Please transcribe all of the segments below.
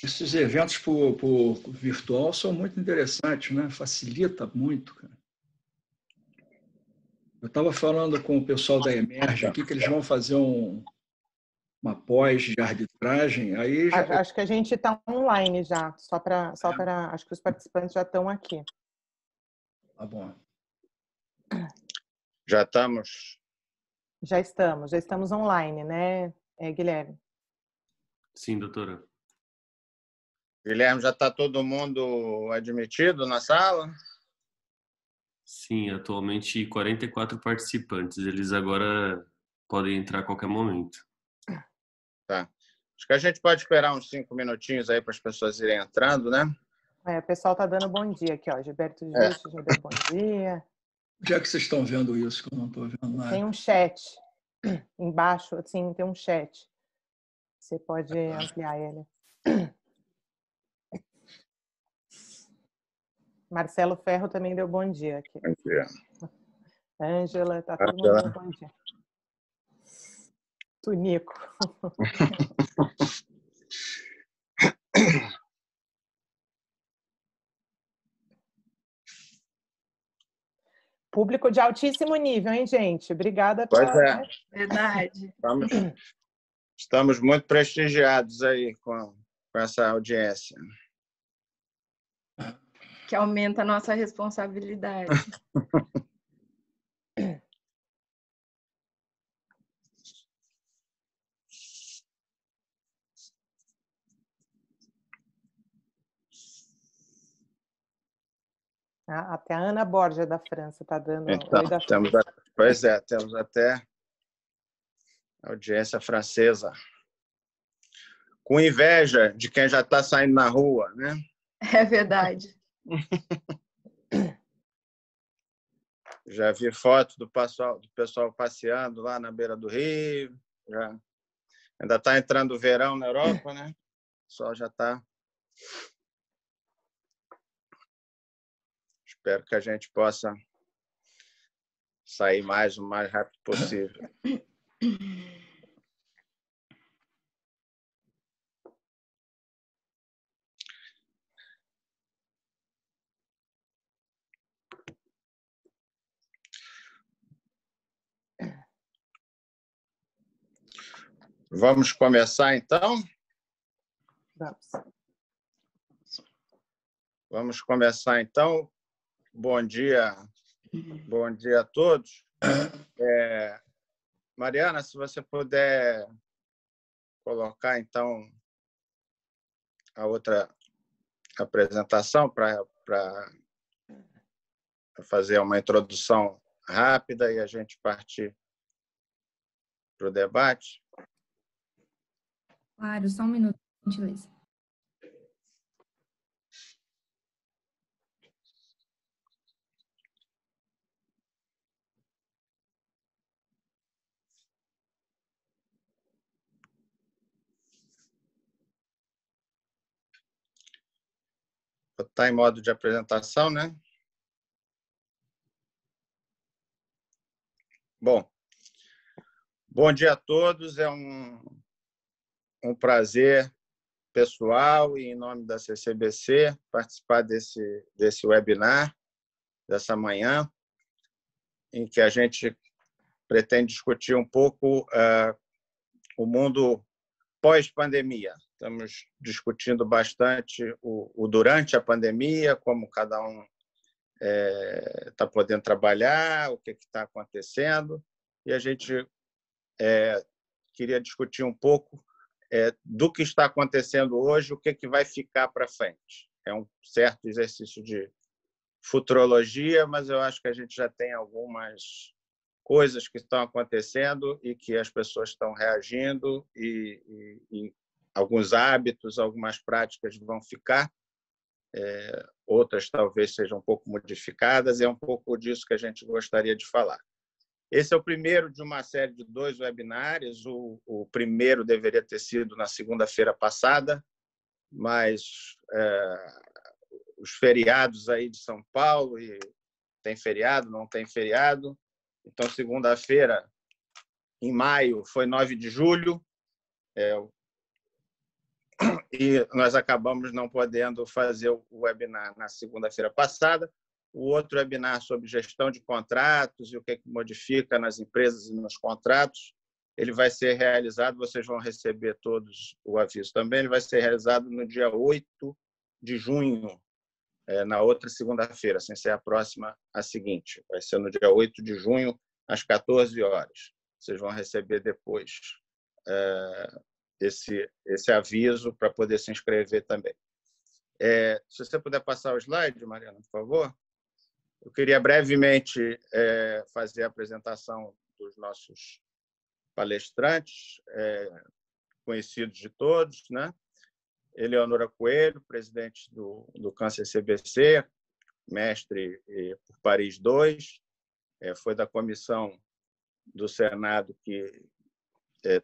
Esses eventos por virtual são muito interessantes, né? Facilita muito, cara. Eu estava falando com o pessoal da Emerge aqui, que eles vão fazer uma pós de arbitragem. Aí já... Acho que a gente está online já, acho que os participantes já estão aqui. Tá bom. Já estamos? Já estamos online, né, Guilherme? Sim, doutora. Guilherme, já está todo mundo admitido na sala? Sim, atualmente 44 participantes. Eles agora podem entrar a qualquer momento. Tá. Acho que a gente pode esperar uns 5 minutinhos aí para as pessoas irem entrando, né? O pessoal está dando bom dia aqui, ó. Gilberto Justo já deu bom dia. Já que vocês estão vendo isso, que eu não estou vendo nada. Tem um chat embaixo, assim, tem um chat. Você pode ampliar ele. Marcelo Ferro também deu bom dia aqui. Bom dia. Ângela, tá todo mundo dando bom dia. Tunico. Público de altíssimo nível, hein, gente? Obrigada Pois é. Verdade. Estamos muito prestigiados aí com essa audiência. Que aumenta a nossa responsabilidade. Até a Ana Borja da França está dando. Então, temos até audiência francesa. Com inveja de quem já está saindo na rua, né? É verdade. Já vi fotos do pessoal passeando lá na beira do rio. Ainda está entrando o verão na Europa, né? O pessoal já está... Espero que a gente possa sair o mais rápido possível. Vamos começar, então? Vamos. Vamos começar, então. Bom dia a todos. Mariana, se você puder colocar, então, a outra apresentação para fazer uma introdução rápida e a gente partir para o debate. Claro, só um minuto, por gentileza. Está em modo de apresentação, né? Bom dia a todos. É um prazer pessoal e em nome da CCBC participar desse webinar, dessa manhã, em que a gente pretende discutir um pouco o mundo pós-pandemia. Estamos discutindo bastante o durante a pandemia, como cada um está podendo trabalhar, o que está acontecendo, e a gente queria discutir um pouco do que está acontecendo hoje, o que vai ficar para frente. É um certo exercício de futurologia, mas eu acho que a gente já tem algumas coisas que estão acontecendo e que as pessoas estão reagindo e alguns hábitos, algumas práticas vão ficar, outras talvez sejam um pouco modificadas, e é um pouco disso que a gente gostaria de falar. Esse é o primeiro de uma série de 2 webinários. O primeiro deveria ter sido na segunda-feira passada, mas os feriados aí de São Paulo, e tem feriado, não tem feriado. Então, segunda-feira, em maio, foi 9 de julho, e nós acabamos não podendo fazer o webinar na segunda-feira passada. O outro webinar sobre gestão de contratos e o que modifica nas empresas e nos contratos, ele vai ser realizado, vocês vão receber todos o aviso também, ele vai ser realizado no dia 8 de junho, na outra segunda-feira, sem ser a próxima, a seguinte. Vai ser no dia 8 de junho, às 14 horas. Vocês vão receber depois esse aviso para poder se inscrever também. Se você puder passar o slide, Mariana, por favor. Eu queria brevemente fazer a apresentação dos nossos palestrantes, conhecidos de todos, né? Eleonora Coelho, presidente do Câncer CBC, mestre por Paris II, foi da comissão do Senado que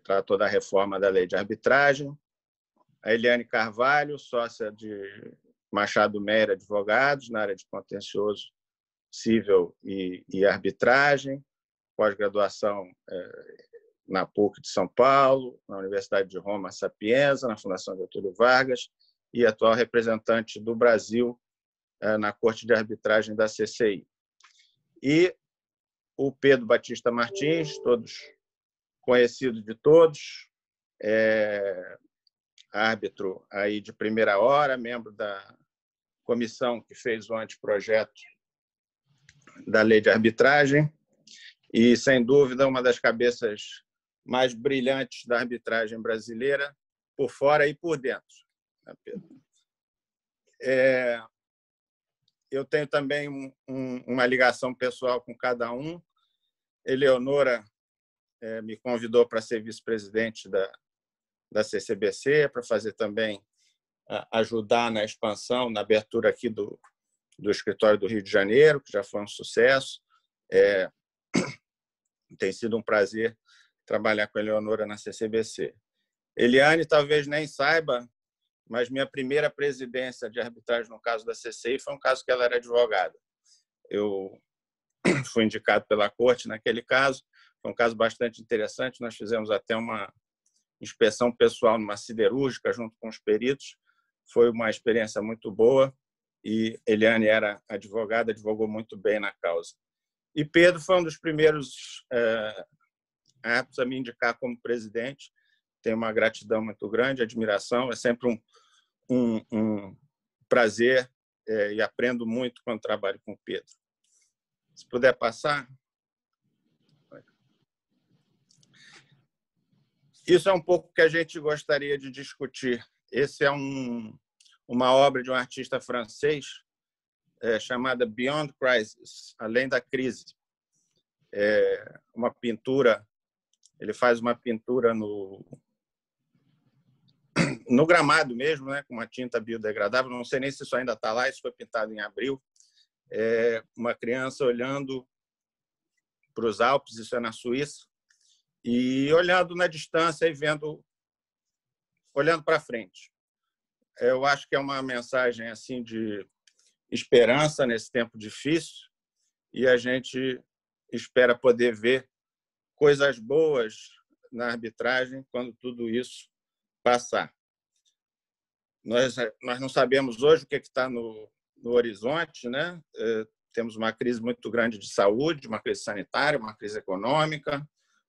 tratou da reforma da lei de arbitragem. A Eliane Carvalho, sócia de Machado Meira Advogados, na área de contencioso civil e arbitragem, pós-graduação na PUC de São Paulo, na Universidade de Roma Sapienza, na Fundação Getúlio Vargas, e atual representante do Brasil na Corte de Arbitragem da CCI. E o Pedro Batista Martins, todos conhecido de todos, árbitro aí de primeira hora, membro da comissão que fez o anteprojeto da lei de arbitragem e, sem dúvida, uma das cabeças mais brilhantes da arbitragem brasileira, por fora e por dentro. Eu tenho também uma ligação pessoal com cada um. Eleonora me convidou para ser vice-presidente da CCBC, para fazer também, ajudar na expansão, na abertura aqui do escritório do Rio de Janeiro, que já foi um sucesso. Tem sido um prazer trabalhar com a Eleonora na CCBC. Eliane talvez nem saiba, mas minha primeira presidência de arbitragem no caso da CCI foi um caso que ela era advogada. Eu fui indicado pela corte naquele caso, foi um caso bastante interessante, nós fizemos até uma inspeção pessoal numa siderúrgica junto com os peritos, foi uma experiência muito boa e Eliane era advogada, advogou muito bem na causa. E Pedro foi um dos primeiros árbitros a me indicar como presidente, tenho uma gratidão muito grande, admiração, é sempre um prazer e aprendo muito quando trabalho com o Pedro. Se puder passar. Isso é um pouco o que a gente gostaria de discutir. Esse é uma obra de um artista francês chamada Beyond Crisis, Além da Crise. Uma pintura, ele faz uma pintura no gramado mesmo, né, com uma tinta biodegradável, não sei nem se isso ainda está lá, isso foi pintado em abril. Uma criança olhando para os Alpes, isso é na Suíça, e olhando na distância e olhando para frente. Eu acho que é uma mensagem assim de esperança nesse tempo difícil e a gente espera poder ver coisas boas na arbitragem quando tudo isso passar. Nós não sabemos hoje o que está no horizonte, né? Temos uma crise muito grande de saúde, uma crise sanitária, uma crise econômica.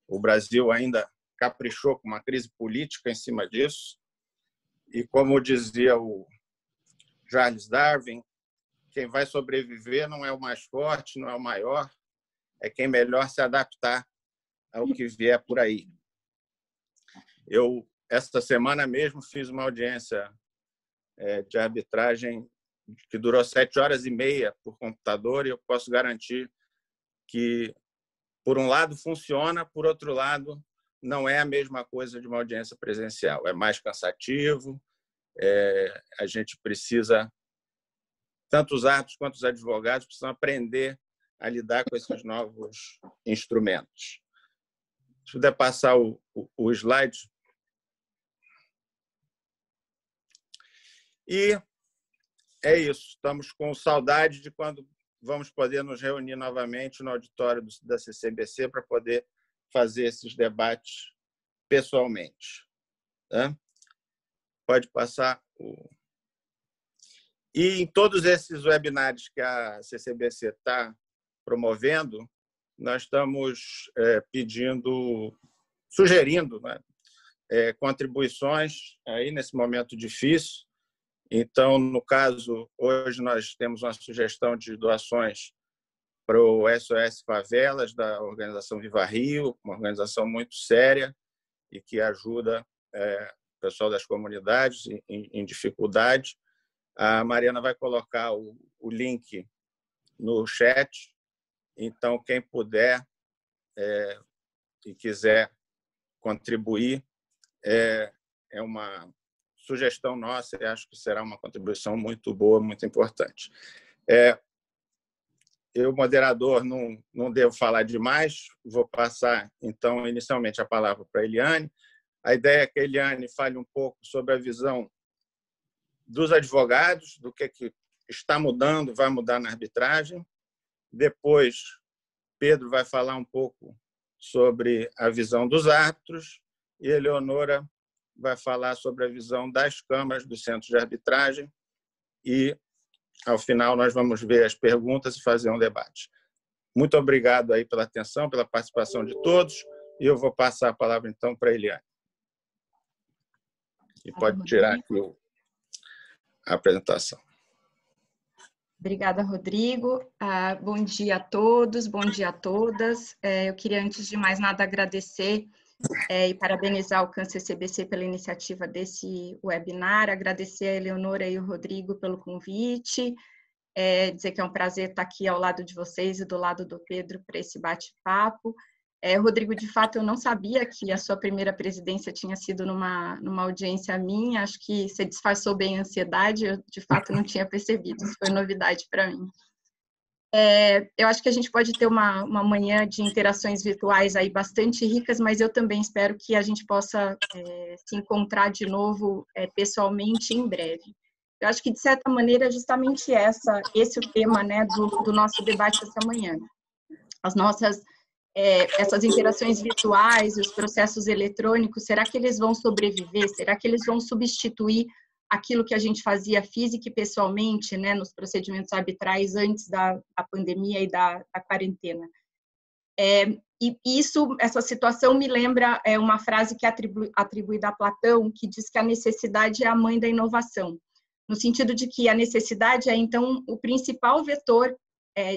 O Brasil ainda caprichou com uma crise política em cima disso. E, como dizia o Charles Darwin, quem vai sobreviver não é o mais forte, não é o maior, é quem melhor se adaptar ao que vier por aí. Eu, esta semana mesmo, fiz uma audiência de arbitragem que durou 7 horas e meia por computador e eu posso garantir que, por um lado, funciona, por outro lado, não é a mesma coisa de uma audiência presencial. É mais cansativo, a gente precisa, tanto os árbitros quanto os advogados, precisam aprender a lidar com esses novos instrumentos. Se puder passar o slide. E é isso. Estamos com saudade de quando vamos poder nos reunir novamente no auditório da CCBC para poder fazer esses debates pessoalmente. Tá? Pode passar o... E em todos esses webinários que a CCBC está promovendo, nós estamos sugerindo, né, contribuições aí nesse momento difícil. Então, no caso, hoje nós temos uma sugestão de doações para o SOS Favelas, da organização Viva Rio, uma organização muito séria e que ajuda o pessoal das comunidades em dificuldade. A Mariana vai colocar o link no chat. Então, quem puder e quiser contribuir, é uma sugestão nossa e acho que será uma contribuição muito boa, muito importante. Eu, moderador, não devo falar demais, vou passar, então, inicialmente a palavra para a Eliane. A ideia é que a Eliane fale um pouco sobre a visão dos advogados, do que está mudando, vai mudar na arbitragem. Depois, Pedro vai falar um pouco sobre a visão dos árbitros e a Eleonora vai falar sobre a visão das câmaras dos centros de arbitragem e, ao final, nós vamos ver as perguntas e fazer um debate. Muito obrigado aí pela atenção, pela participação de todos e eu vou passar a palavra, então, para a Eliane. E pode tirar aqui a apresentação. Obrigada, Rodrigo. Bom dia a todos, bom dia a todas. Eu queria, antes de mais nada, agradecer e parabenizar o CAN-CCBC pela iniciativa desse webinar, agradecer a Eleonora e o Rodrigo pelo convite, dizer que é um prazer estar aqui ao lado de vocês e do lado do Pedro para esse bate-papo. Rodrigo, de fato, eu não sabia que a sua primeira presidência tinha sido numa audiência minha, acho que você disfarçou bem a ansiedade, eu, de fato, não tinha percebido, isso foi novidade para mim. Eu acho que a gente pode ter uma manhã de interações virtuais aí bastante ricas, mas eu também espero que a gente possa se encontrar de novo pessoalmente em breve. Eu acho que, de certa maneira, é justamente esse o tema, né, do nosso debate essa manhã. As nossas... essas interações virtuais, os processos eletrônicos, será que eles vão sobreviver? Será que eles vão substituir aquilo que a gente fazia física e pessoalmente, né, nos procedimentos arbitrais antes da pandemia e da quarentena? E essa situação me lembra uma frase que é atribuída a Platão, que diz que a necessidade é a mãe da inovação, no sentido de que a necessidade é, então, o principal vetor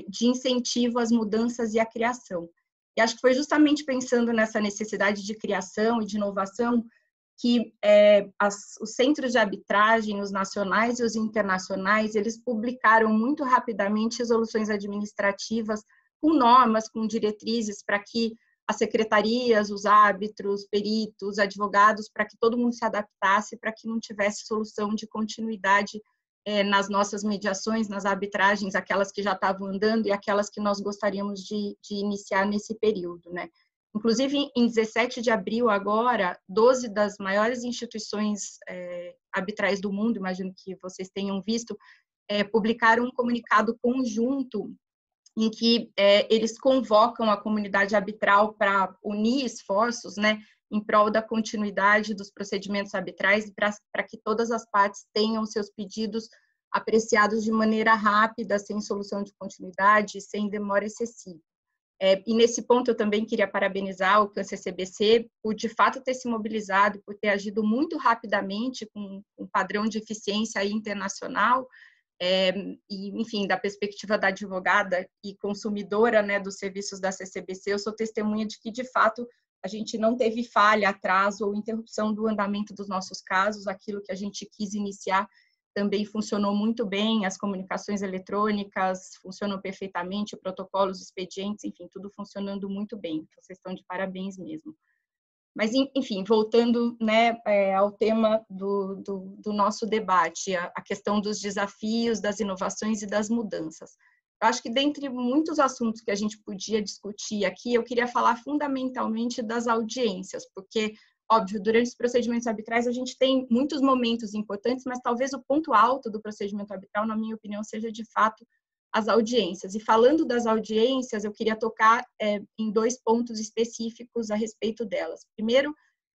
de incentivo às mudanças e à criação. E acho que foi justamente pensando nessa necessidade de criação e de inovação que os centros de arbitragem, os nacionais e os internacionais, eles publicaram muito rapidamente resoluções administrativas com normas, com diretrizes, para que as secretarias, os árbitros, peritos, advogados, para que todo mundo se adaptasse, para que não tivesse solução de continuidade nas nossas mediações, nas arbitragens, aquelas que já estavam andando e aquelas que nós gostaríamos de iniciar nesse período, né? Inclusive, em 17 de abril agora, 12 das maiores instituições arbitrais do mundo, imagino que vocês tenham visto, publicaram um comunicado conjunto em que eles convocam a comunidade arbitral para unir esforços, né, em prol da continuidade dos procedimentos arbitrais e para que todas as partes tenham seus pedidos apreciados de maneira rápida, sem solução de continuidade, sem demora excessiva. E nesse ponto eu também queria parabenizar o CAN-CCBC por de fato ter se mobilizado, por ter agido muito rapidamente com um padrão de eficiência aí internacional, e, enfim, da perspectiva da advogada e consumidora, né, dos serviços da CCBC, eu sou testemunha de que, de fato, a gente não teve falha, atraso ou interrupção do andamento dos nossos casos, aquilo que a gente quis iniciar também funcionou muito bem, as comunicações eletrônicas funcionam perfeitamente, protocolos, expedientes, enfim, tudo funcionando muito bem, vocês estão de parabéns mesmo. Mas, enfim, voltando, né, ao tema do nosso debate, a questão dos desafios, das inovações e das mudanças. Eu acho que, dentre muitos assuntos que a gente podia discutir aqui, eu queria falar fundamentalmente das audiências, porque, óbvio, durante os procedimentos arbitrais a gente tem muitos momentos importantes, mas talvez o ponto alto do procedimento arbitral, na minha opinião, seja, de fato, as audiências. E falando das audiências, eu queria tocar em dois pontos específicos a respeito delas. Primeiro,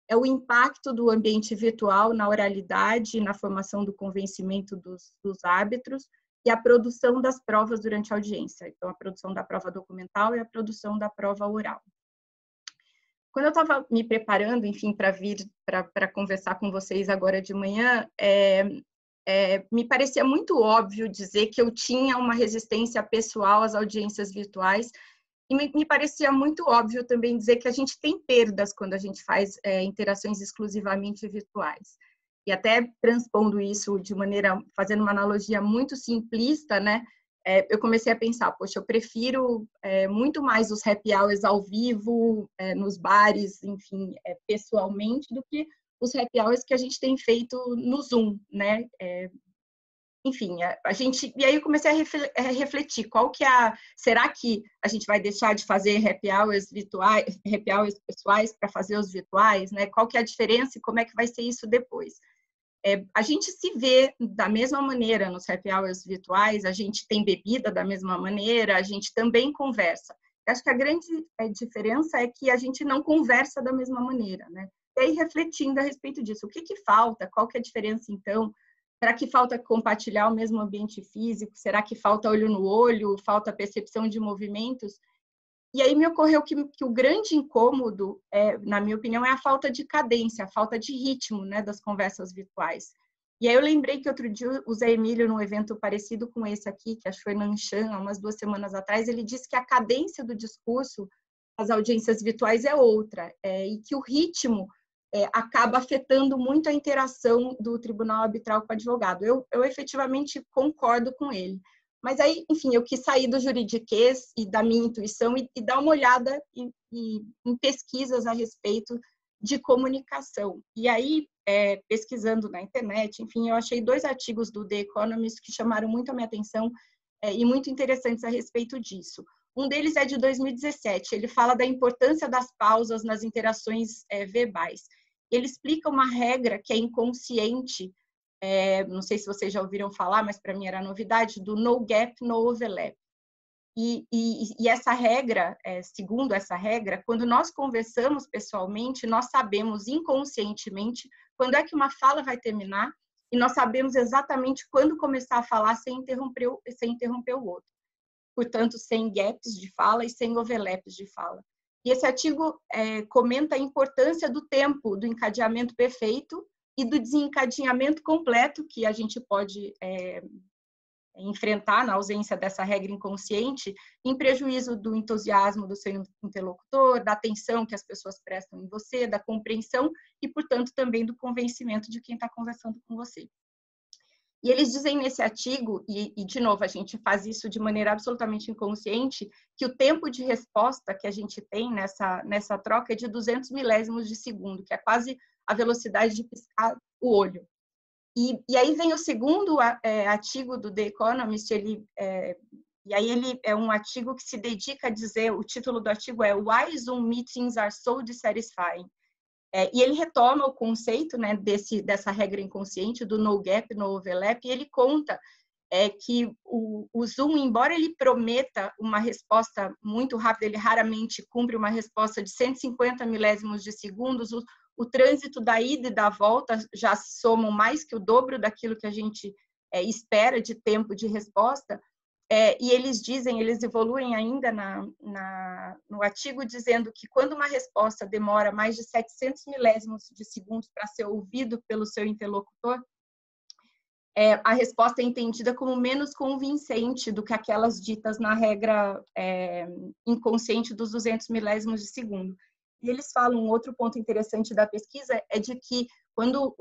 é o impacto do ambiente virtual na oralidade, na formação do convencimento dos árbitros e a produção das provas durante a audiência. Então, a produção da prova documental e a produção da prova oral. Quando eu estava me preparando, enfim, para vir para conversar com vocês agora de manhã, me parecia muito óbvio dizer que eu tinha uma resistência pessoal às audiências virtuais, e me parecia muito óbvio também dizer que a gente tem perdas quando a gente faz interações exclusivamente virtuais. E até transpondo isso de maneira, fazendo uma analogia muito simplista, né? Eu comecei a pensar, poxa, eu prefiro muito mais os happy hours ao vivo, nos bares, enfim, pessoalmente, do que os happy hours que a gente tem feito no Zoom, né? Enfim, e aí eu comecei a refletir, será que a gente vai deixar de fazer happy hours virtuais, happy hours pessoais para fazer os virtuais, né? Qual que é a diferença e como é que vai ser isso depois? A gente se vê da mesma maneira nos happy hours virtuais, a gente tem bebida da mesma maneira, a gente também conversa. Eu acho que a grande diferença é que a gente não conversa da mesma maneira, né? E aí, refletindo a respeito disso, o que falta? Qual que é a diferença, então? Será que falta compartilhar o mesmo ambiente físico? Será que falta olho no olho? Falta percepção de movimentos? E aí me ocorreu que o grande incômodo, na minha opinião, é a falta de cadência, a falta de ritmo, né, das conversas virtuais. E aí eu lembrei que outro dia o Zé Emílio, num evento parecido com esse aqui, que acho que foi na Anshan, há umas 2 semanas atrás, ele disse que a cadência do discurso das audiências virtuais é outra, e que o ritmo acaba afetando muito a interação do tribunal arbitral com o advogado. Eu efetivamente concordo com ele. Mas aí, enfim, eu quis sair do juridiquês e da minha intuição e dar uma olhada em pesquisas a respeito de comunicação. E aí, pesquisando na internet, enfim, eu achei 2 artigos do The Economist que chamaram muito a minha atenção e muito interessantes a respeito disso. Um deles é de 2017, ele fala da importância das pausas nas interações verbais. Ele explica uma regra que é inconsciente, não sei se vocês já ouviram falar, mas para mim era novidade, do no gap, no overlap. E essa regra, segundo essa regra, quando nós conversamos pessoalmente, nós sabemos inconscientemente quando é que uma fala vai terminar e nós sabemos exatamente quando começar a falar sem interromper o outro. Portanto, sem gaps de fala e sem overlaps de fala. E esse artigo comenta a importância do tempo, do encadeamento perfeito e do desencadeamento completo que a gente pode enfrentar na ausência dessa regra inconsciente, em prejuízo do entusiasmo do seu interlocutor, da atenção que as pessoas prestam em você, da compreensão e, portanto, também do convencimento de quem está conversando com você. E eles dizem nesse artigo, e de novo, a gente faz isso de maneira absolutamente inconsciente, que o tempo de resposta que a gente tem nessa troca é de 200 milésimos de segundo, que é quase a velocidade de piscar o olho. E aí vem o segundo artigo do The Economist, e aí ele é um artigo que se dedica a dizer, o título do artigo é Why Zoom Meetings Are So Dissatisfying. E ele retoma o conceito, né, dessa regra inconsciente do no gap, no overlap, e ele conta que o Zoom, embora ele prometa uma resposta muito rápida, ele raramente cumpre uma resposta de 150 milésimos de segundos, o trânsito da ida e da volta já somam mais que o dobro daquilo que a gente espera de tempo de resposta, e eles evoluem ainda no artigo dizendo que quando uma resposta demora mais de 700 milésimos de segundos para ser ouvido pelo seu interlocutor, a resposta é entendida como menos convincente do que aquelas ditas na regra inconsciente dos 200 milésimos de segundo. E eles falam, um outro ponto interessante da pesquisa é de que quando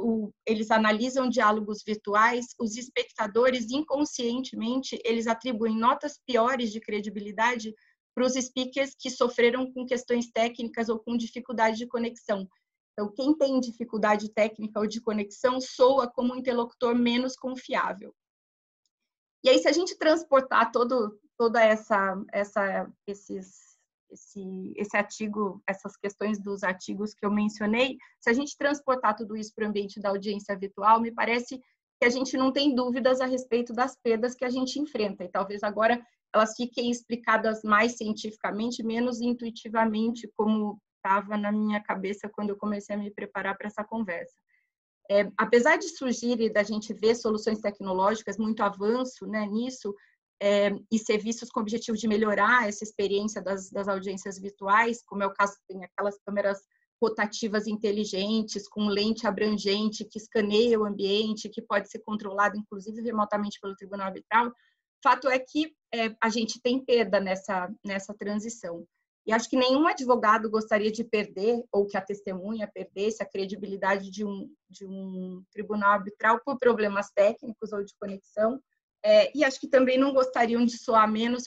eles analisam diálogos virtuais, os espectadores, inconscientemente, eles atribuem notas piores de credibilidade para os speakers que sofreram com questões técnicas ou com dificuldade de conexão. Então, quem tem dificuldade técnica ou de conexão soa como um interlocutor menos confiável. E aí, se a gente transportar toda esse artigo, essas questões dos artigos que eu mencionei, se a gente transportar tudo isso para o ambiente da audiência virtual, me parece que a gente não tem dúvidas a respeito das perdas que a gente enfrenta. E talvez agora elas fiquem explicadas mais cientificamente, menos intuitivamente, como estava na minha cabeça quando eu comecei a me preparar para essa conversa. Apesar de surgir e da gente ver soluções tecnológicas, muito avanço, né, nisso, e serviços com o objetivo de melhorar essa experiência das audiências virtuais, como é o caso, tem aquelas câmeras rotativas inteligentes, com lente abrangente, que escaneia o ambiente, que pode ser controlado, inclusive, remotamente pelo tribunal arbitral. Fato é que a gente tem perda nessa transição. E acho que nenhum advogado gostaria de perder, ou que a testemunha perdesse, a credibilidade de um tribunal arbitral por problemas técnicos ou de conexão. E acho que também não gostariam de soar menos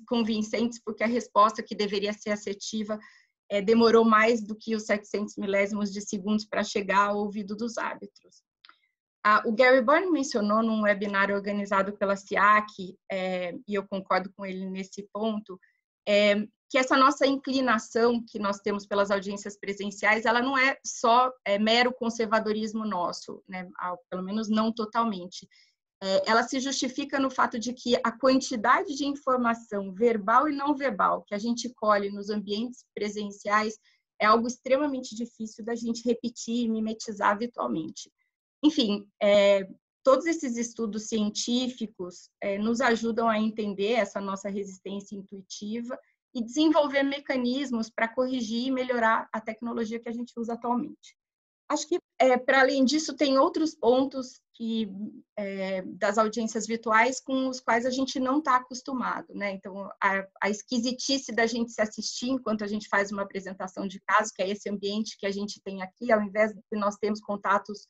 convincentes, porque a resposta que deveria ser assertiva demorou mais do que os 700 milésimos de segundos para chegar ao ouvido dos árbitros. O Gary Bourne mencionou num webinar organizado pela SIAC, e eu concordo com ele nesse ponto, que essa nossa inclinação que nós temos pelas audiências presenciais, ela não é só mero conservadorismo nosso, né? Pelo menos não totalmente. Ela se justifica no fato de que a quantidade de informação verbal e não verbal que a gente colhe nos ambientes presenciais é algo extremamente difícil da gente repetir e mimetizar virtualmente. Enfim, todos esses estudos científicos nos ajudam a entender essa nossa resistência intuitiva e desenvolver mecanismos para corrigir e melhorar a tecnologia que a gente usa atualmente. Acho que, para além disso, tem outros pontos das audiências virtuais com os quais a gente não está acostumado, né? Então, a esquisitice da gente se assistir enquanto a gente faz uma apresentação de caso, que é esse ambiente que a gente tem aqui, ao invés de nós termos contatos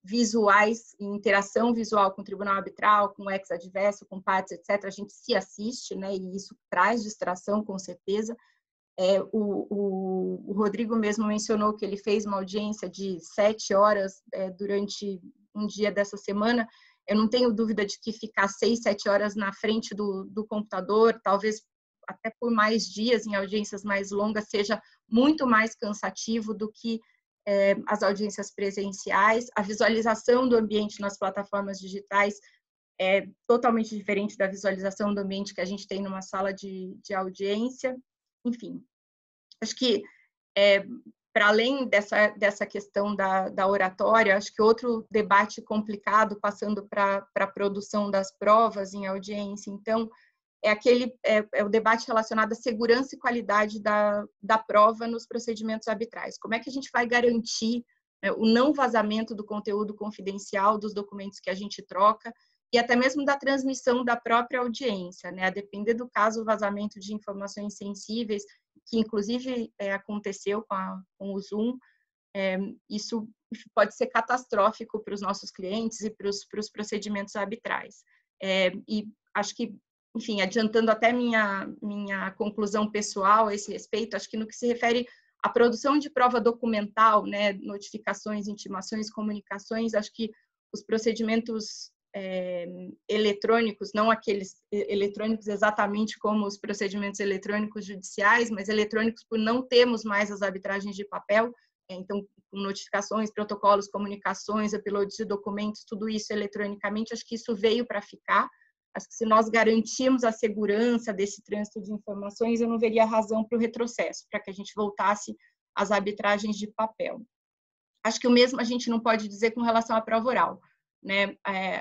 visuais, interação visual com o tribunal arbitral, com o ex-adverso, com partes, etc., a gente se assiste, né? E isso traz distração, com certeza. O Rodrigo mesmo mencionou que ele fez uma audiência de 7 horas durante um dia dessa semana. Eu não tenho dúvida de que ficar 6, 7 horas na frente do computador, talvez até por mais dias em audiências mais longas, seja muito mais cansativo do que as audiências presenciais. A visualização do ambiente nas plataformas digitais é totalmente diferente da visualização do ambiente que a gente tem numa sala de audiência. Enfim, acho que, para além dessa questão da oratória, acho que outro debate complicado, passando para a produção das provas em audiência, então, é o debate relacionado à segurança e qualidade da prova nos procedimentos arbitrais. Como é que a gente vai garantir o não vazamento do conteúdo confidencial dos documentos que a gente troca, e até mesmo da transmissão da própria audiência, né? A depender do caso, o vazamento de informações sensíveis, que inclusive aconteceu com o Zoom, isso pode ser catastrófico para os nossos clientes e para os procedimentos arbitrais. E acho que, enfim, adiantando até minha conclusão pessoal a esse respeito, acho que no que se refere à produção de prova documental, né, notificações, intimações, comunicações, acho que os procedimentos eletrônicos, não aqueles eletrônicos exatamente como os procedimentos eletrônicos judiciais, mas eletrônicos por não termos mais as arbitragens de papel, então, com notificações, protocolos, comunicações, uploads de documentos, tudo isso eletronicamente, acho que isso veio para ficar. Acho que se nós garantirmos a segurança desse trânsito de informações, eu não veria razão para o retrocesso, para que a gente voltasse às arbitragens de papel. Acho que o mesmo a gente não pode dizer com relação à prova oral, né?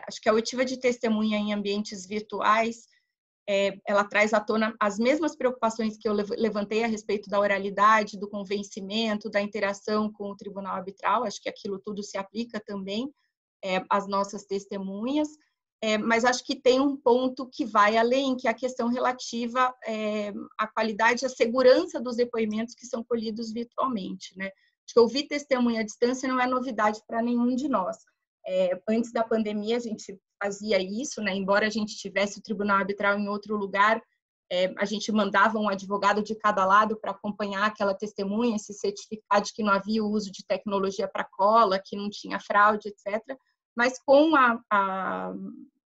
Acho que a oitiva de testemunha em ambientes virtuais, ela traz à tona as mesmas preocupações que eu levantei a respeito da oralidade, do convencimento, da interação com o tribunal arbitral. Acho que aquilo tudo se aplica também às nossas testemunhas, mas acho que tem um ponto que vai além, que é a questão relativa à qualidade e à segurança dos depoimentos que são colhidos virtualmente, né? Acho que ouvir testemunha à distância não é novidade para nenhum de nós. Antes da pandemia, a gente fazia isso, né? Embora a gente tivesse o tribunal arbitral em outro lugar, a gente mandava um advogado de cada lado para acompanhar aquela testemunha, se certificar de que não havia o uso de tecnologia para cola, que não tinha fraude, etc. Mas com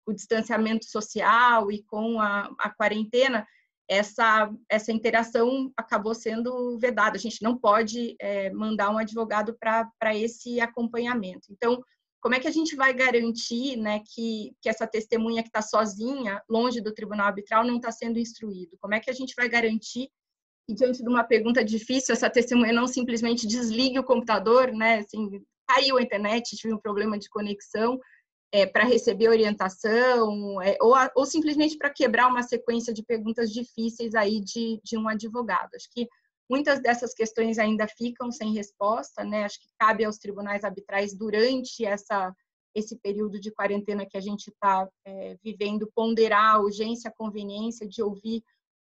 o distanciamento social e com a quarentena, essa interação acabou sendo vedada. A gente não pode mandar um advogado para esse acompanhamento. Então, como é que a gente vai garantir, né, que essa testemunha que está sozinha, longe do tribunal arbitral, não está sendo instruído? Como é que a gente vai garantir e diante de uma pergunta difícil, essa testemunha não simplesmente desligue o computador, né? Assim, caiu a internet, tive um problema de conexão, para receber orientação, ou simplesmente para quebrar uma sequência de perguntas difíceis aí de um advogado. Acho que muitas dessas questões ainda ficam sem resposta, né? Acho que cabe aos tribunais arbitrais, durante esse período de quarentena que a gente está vivendo, ponderar a urgência, a conveniência de ouvir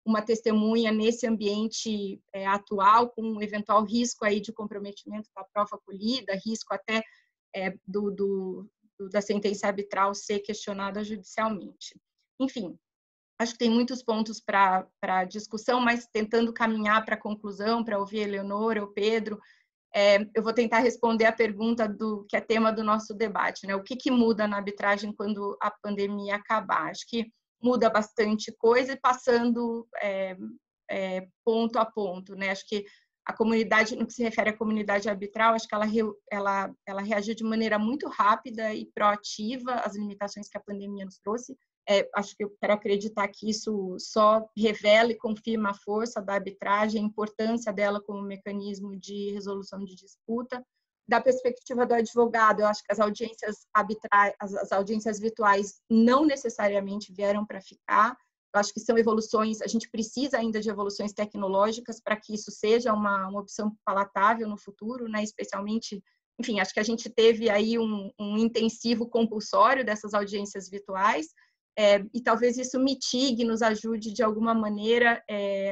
uma testemunha nesse ambiente atual, com um eventual risco aí de comprometimento da prova acolhida, risco até da sentença arbitral ser questionada judicialmente. Enfim, acho que tem muitos pontos para discussão, mas tentando caminhar para a conclusão, para ouvir a Eleonora, o Pedro, eu vou tentar responder a pergunta que é tema do nosso debate, né? O que muda na arbitragem quando a pandemia acabar? Acho que muda bastante coisa, e passando ponto a ponto, né? Acho que a comunidade, no que se refere à comunidade arbitral, acho que ela reagiu de maneira muito rápida e proativa às limitações que a pandemia nos trouxe. Acho que eu quero acreditar que isso só revela e confirma a força da arbitragem, a importância dela como mecanismo de resolução de disputa. Da perspectiva do advogado, eu acho que as audiências arbitrais, as audiências virtuais não necessariamente vieram para ficar. Eu acho que são evoluções, a gente precisa ainda de evoluções tecnológicas para que isso seja uma opção palatável no futuro, né? Especialmente, enfim, acho que a gente teve aí um intensivo compulsório dessas audiências virtuais, e talvez isso mitigue, nos ajude de alguma maneira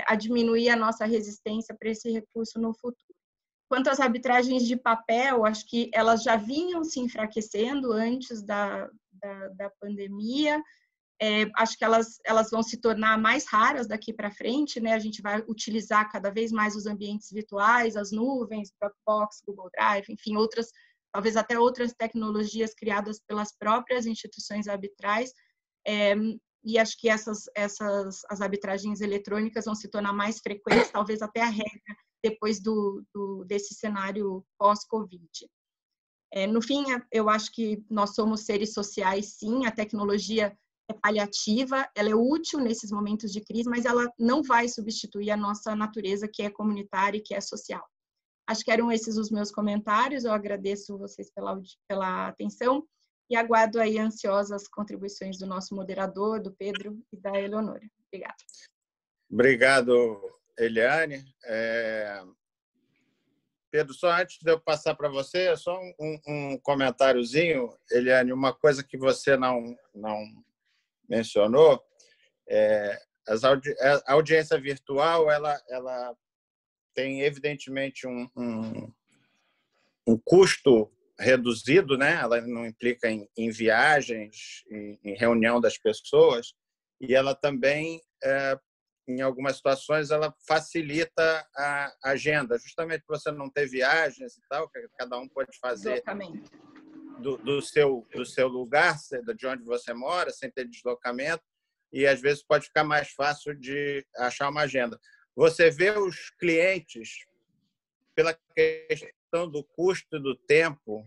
a diminuir a nossa resistência para esse recurso no futuro. Quanto às arbitragens de papel, acho que elas já vinham se enfraquecendo antes da pandemia. Acho que elas vão se tornar mais raras daqui para frente, né? A gente vai utilizar cada vez mais os ambientes virtuais, as nuvens, Dropbox, Google Drive, enfim, talvez até outras tecnologias criadas pelas próprias instituições arbitrais, e acho que as arbitragens eletrônicas vão se tornar mais frequentes, talvez até a regra depois desse cenário pós-Covid. No fim, eu acho que nós somos seres sociais, sim, a tecnologia é paliativa, ela é útil nesses momentos de crise, mas ela não vai substituir a nossa natureza, que é comunitária e que é social. Acho que eram esses os meus comentários, eu agradeço vocês pela atenção e aguardo aí ansiosa as contribuições do nosso moderador, do Pedro e da Eleonora. Obrigada. Obrigado, Eliane. Pedro, só antes de eu passar para você, só um comentáriozinho, Eliane, uma coisa que você não mencionou, a audiência virtual ela tem evidentemente um custo reduzido, né? Ela não implica em viagens, em reunião das pessoas, e ela também, em algumas situações, ela facilita a agenda, justamente para você não ter viagens e tal, que cada um pode fazer do seu lugar, de onde você mora, sem ter deslocamento, e às vezes pode ficar mais fácil de achar uma agenda. Você vê os clientes, pela questão do custo e do tempo,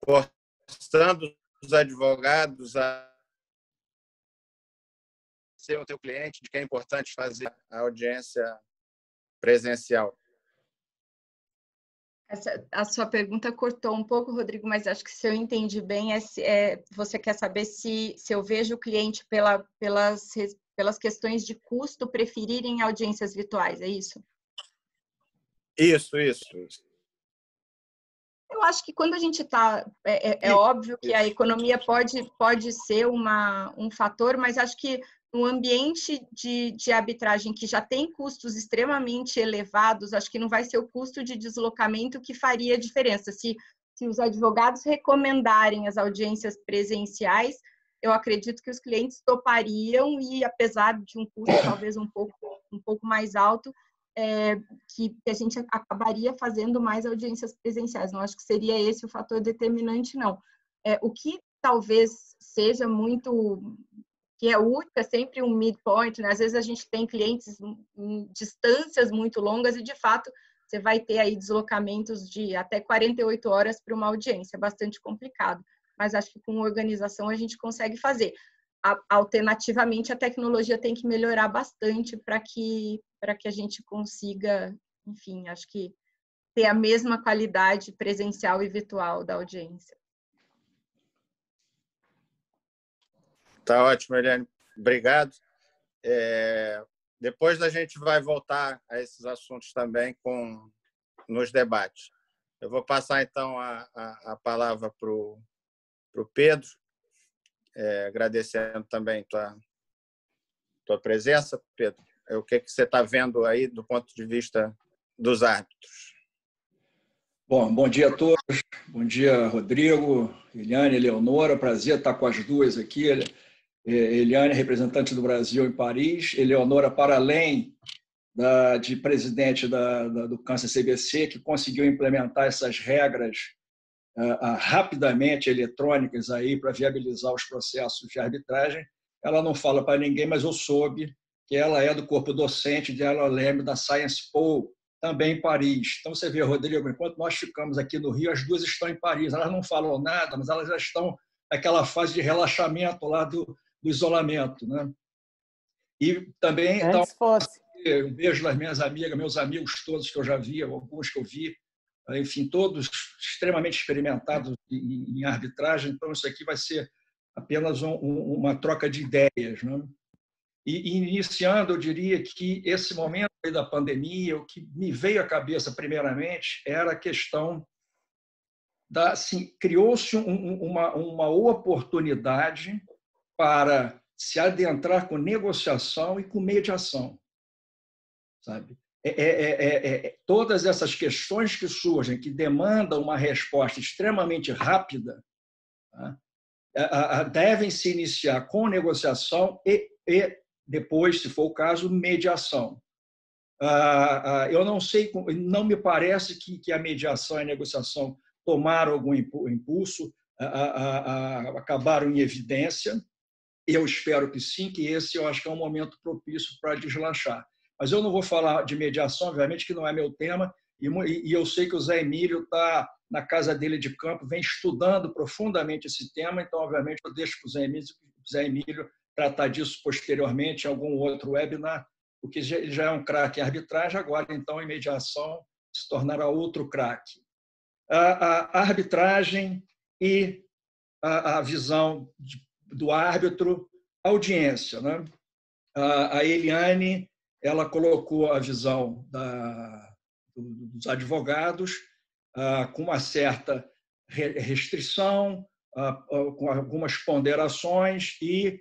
forçando os advogados a ser o teu cliente, de que é importante fazer a audiência presencial. A sua pergunta cortou um pouco, Rodrigo, mas acho que se eu entendi bem, você quer saber se eu vejo o cliente pelas questões de custo preferirem audiências virtuais, é isso? Isso. Eu acho que quando a gente está... óbvio que a economia pode ser um fator, mas acho que no ambiente de arbitragem que já tem custos extremamente elevados, acho que não vai ser o custo de deslocamento que faria a diferença. Se os advogados recomendarem as audiências presenciais, eu acredito que os clientes topariam e, apesar de um custo talvez um pouco mais alto, que a gente acabaria fazendo mais audiências presenciais. Não acho que seria esse o fator determinante, não. O que talvez seja muito... que é útil, é sempre um midpoint, né? Às vezes a gente tem clientes em distâncias muito longas e, de fato, você vai ter aí deslocamentos de até 48 horas para uma audiência, é bastante complicado. Mas acho que com organização a gente consegue fazer. alternativamente, a tecnologia tem que melhorar bastante para que a gente consiga, enfim, acho que ter a mesma qualidade presencial e virtual da audiência. Tá ótimo, Eliane. Obrigado. Depois a gente vai voltar a esses assuntos também nos debates. Eu vou passar, então, a palavra para o Pedro, agradecendo também tua presença, Pedro. O que você está vendo aí do ponto de vista dos árbitros? Bom dia a todos. Bom dia, Rodrigo, Eliane, Eleonora. Prazer estar com as duas aqui. Eliane, representante do Brasil em Paris. Eleonora, para além de presidente do CAN-CCBC, que conseguiu implementar essas regras rapidamente eletrônicas aí para viabilizar os processos de arbitragem. Ela não fala para ninguém, mas eu soube que ela é do corpo docente de LLM da Sciences Po, também em Paris. Então, você vê, Rodrigo, enquanto nós ficamos aqui no Rio, as duas estão em Paris. Elas não falam nada, mas elas já estão naquela fase de relaxamento lá do isolamento, né? E também, então, um beijo das minhas amigas, meus amigos todos que eu já vi, alguns que eu vi, enfim, todos extremamente experimentados em arbitragem. Então, isso aqui vai ser apenas uma troca de ideias, né? E iniciando, eu diria que esse momento aí da pandemia, o que me veio à cabeça primeiramente era a questão assim, criou-se uma oportunidade para se adentrar com negociação e com mediação, sabe? Todas essas questões que surgem, que demandam uma resposta extremamente rápida, tá? Devem se iniciar com negociação e depois, se for o caso, mediação. Eu não sei, não me parece que a mediação e a negociação tomaram algum impulso, acabaram em evidência. Eu espero que sim, que esse eu acho que é um momento propício para deslanchar. Mas eu não vou falar de mediação, obviamente, que não é meu tema, e eu sei que o Zé Emílio está na casa dele de campo, vem estudando profundamente esse tema, então, obviamente, eu deixo para o Zé Emílio tratar disso posteriormente em algum outro webinar, porque ele já é um craque em arbitragem, agora, então, em mediação, se tornará outro craque. A arbitragem e a visão do árbitro, audiência, né? A Eliane, ela colocou a visão dos advogados com uma certa restrição, com algumas ponderações e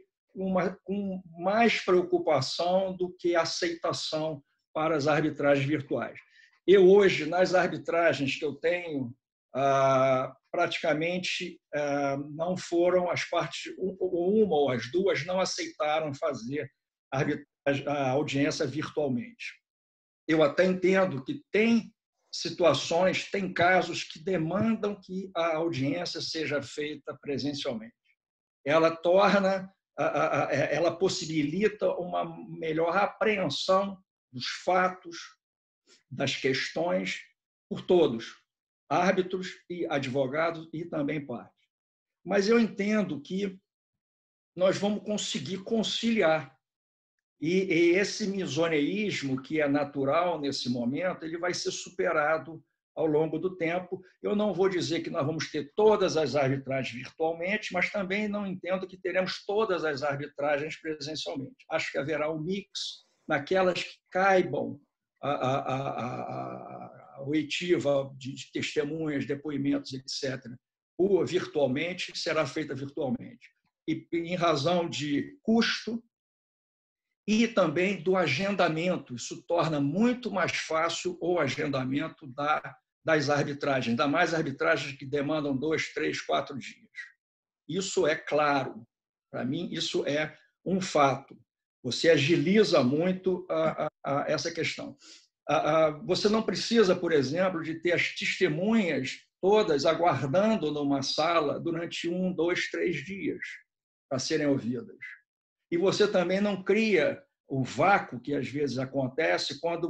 com mais preocupação do que aceitação para as arbitragens virtuais. Eu, hoje, nas arbitragens que eu tenho, praticamente não foram as partes, uma ou as duas não aceitaram fazer a audiência virtualmente. Eu até entendo que tem situações, tem casos que demandam que a audiência seja feita presencialmente. Ela possibilita uma melhor apreensão dos fatos, das questões, por todos, árbitros e advogados e também partes. Mas eu entendo que nós vamos conseguir conciliar. E esse misoneísmo, que é natural nesse momento, ele vai ser superado ao longo do tempo. Eu não vou dizer que nós vamos ter todas as arbitragens virtualmente, mas também não entendo que teremos todas as arbitragens presencialmente. Acho que haverá um mix naquelas que caibam a oitiva de testemunhas, depoimentos, etc., virtualmente, será feita virtualmente. E em razão de custo e também do agendamento. Isso torna muito mais fácil o agendamento das arbitragens, ainda mais arbitragens que demandam 2, 3, 4 dias. Isso é claro. Para mim, isso é um fato. Você agiliza muito essa questão. Você não precisa, por exemplo, de ter as testemunhas todas aguardando numa sala durante 1, 2, 3 dias para serem ouvidas. E você também não cria o vácuo que às vezes acontece quando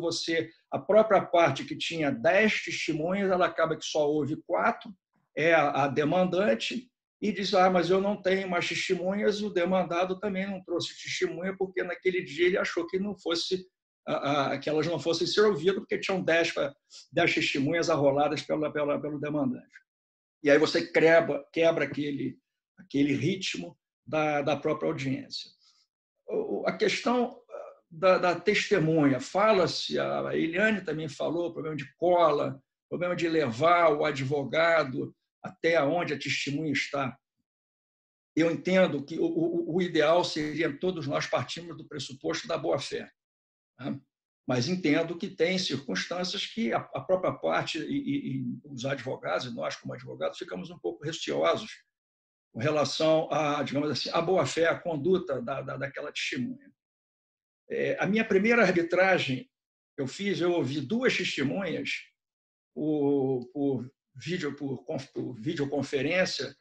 a própria parte que tinha 10 testemunhas, ela acaba que só ouve 4, é a demandante, e diz, mas eu não tenho mais testemunhas, e o demandado também não trouxe testemunha, porque naquele dia ele achou que não fosse, que elas não fossem ser ouvidas, porque tinham 10 testemunhas arroladas pelo demandante. E aí você quebra aquele ritmo da própria audiência. A questão da testemunha, fala-se, a Eliane também falou, problema de cola, problema de levar o advogado até onde a testemunha está. Eu entendo que o ideal seria todos nós partirmos do pressuposto da boa-fé, né? Mas entendo que tem circunstâncias que a própria parte e os advogados, e nós como advogados, ficamos um pouco receosos com relação a, digamos assim, a boa-fé, a conduta daquela testemunha. A minha primeira arbitragem eu ouvi 2 testemunhas por videoconferência,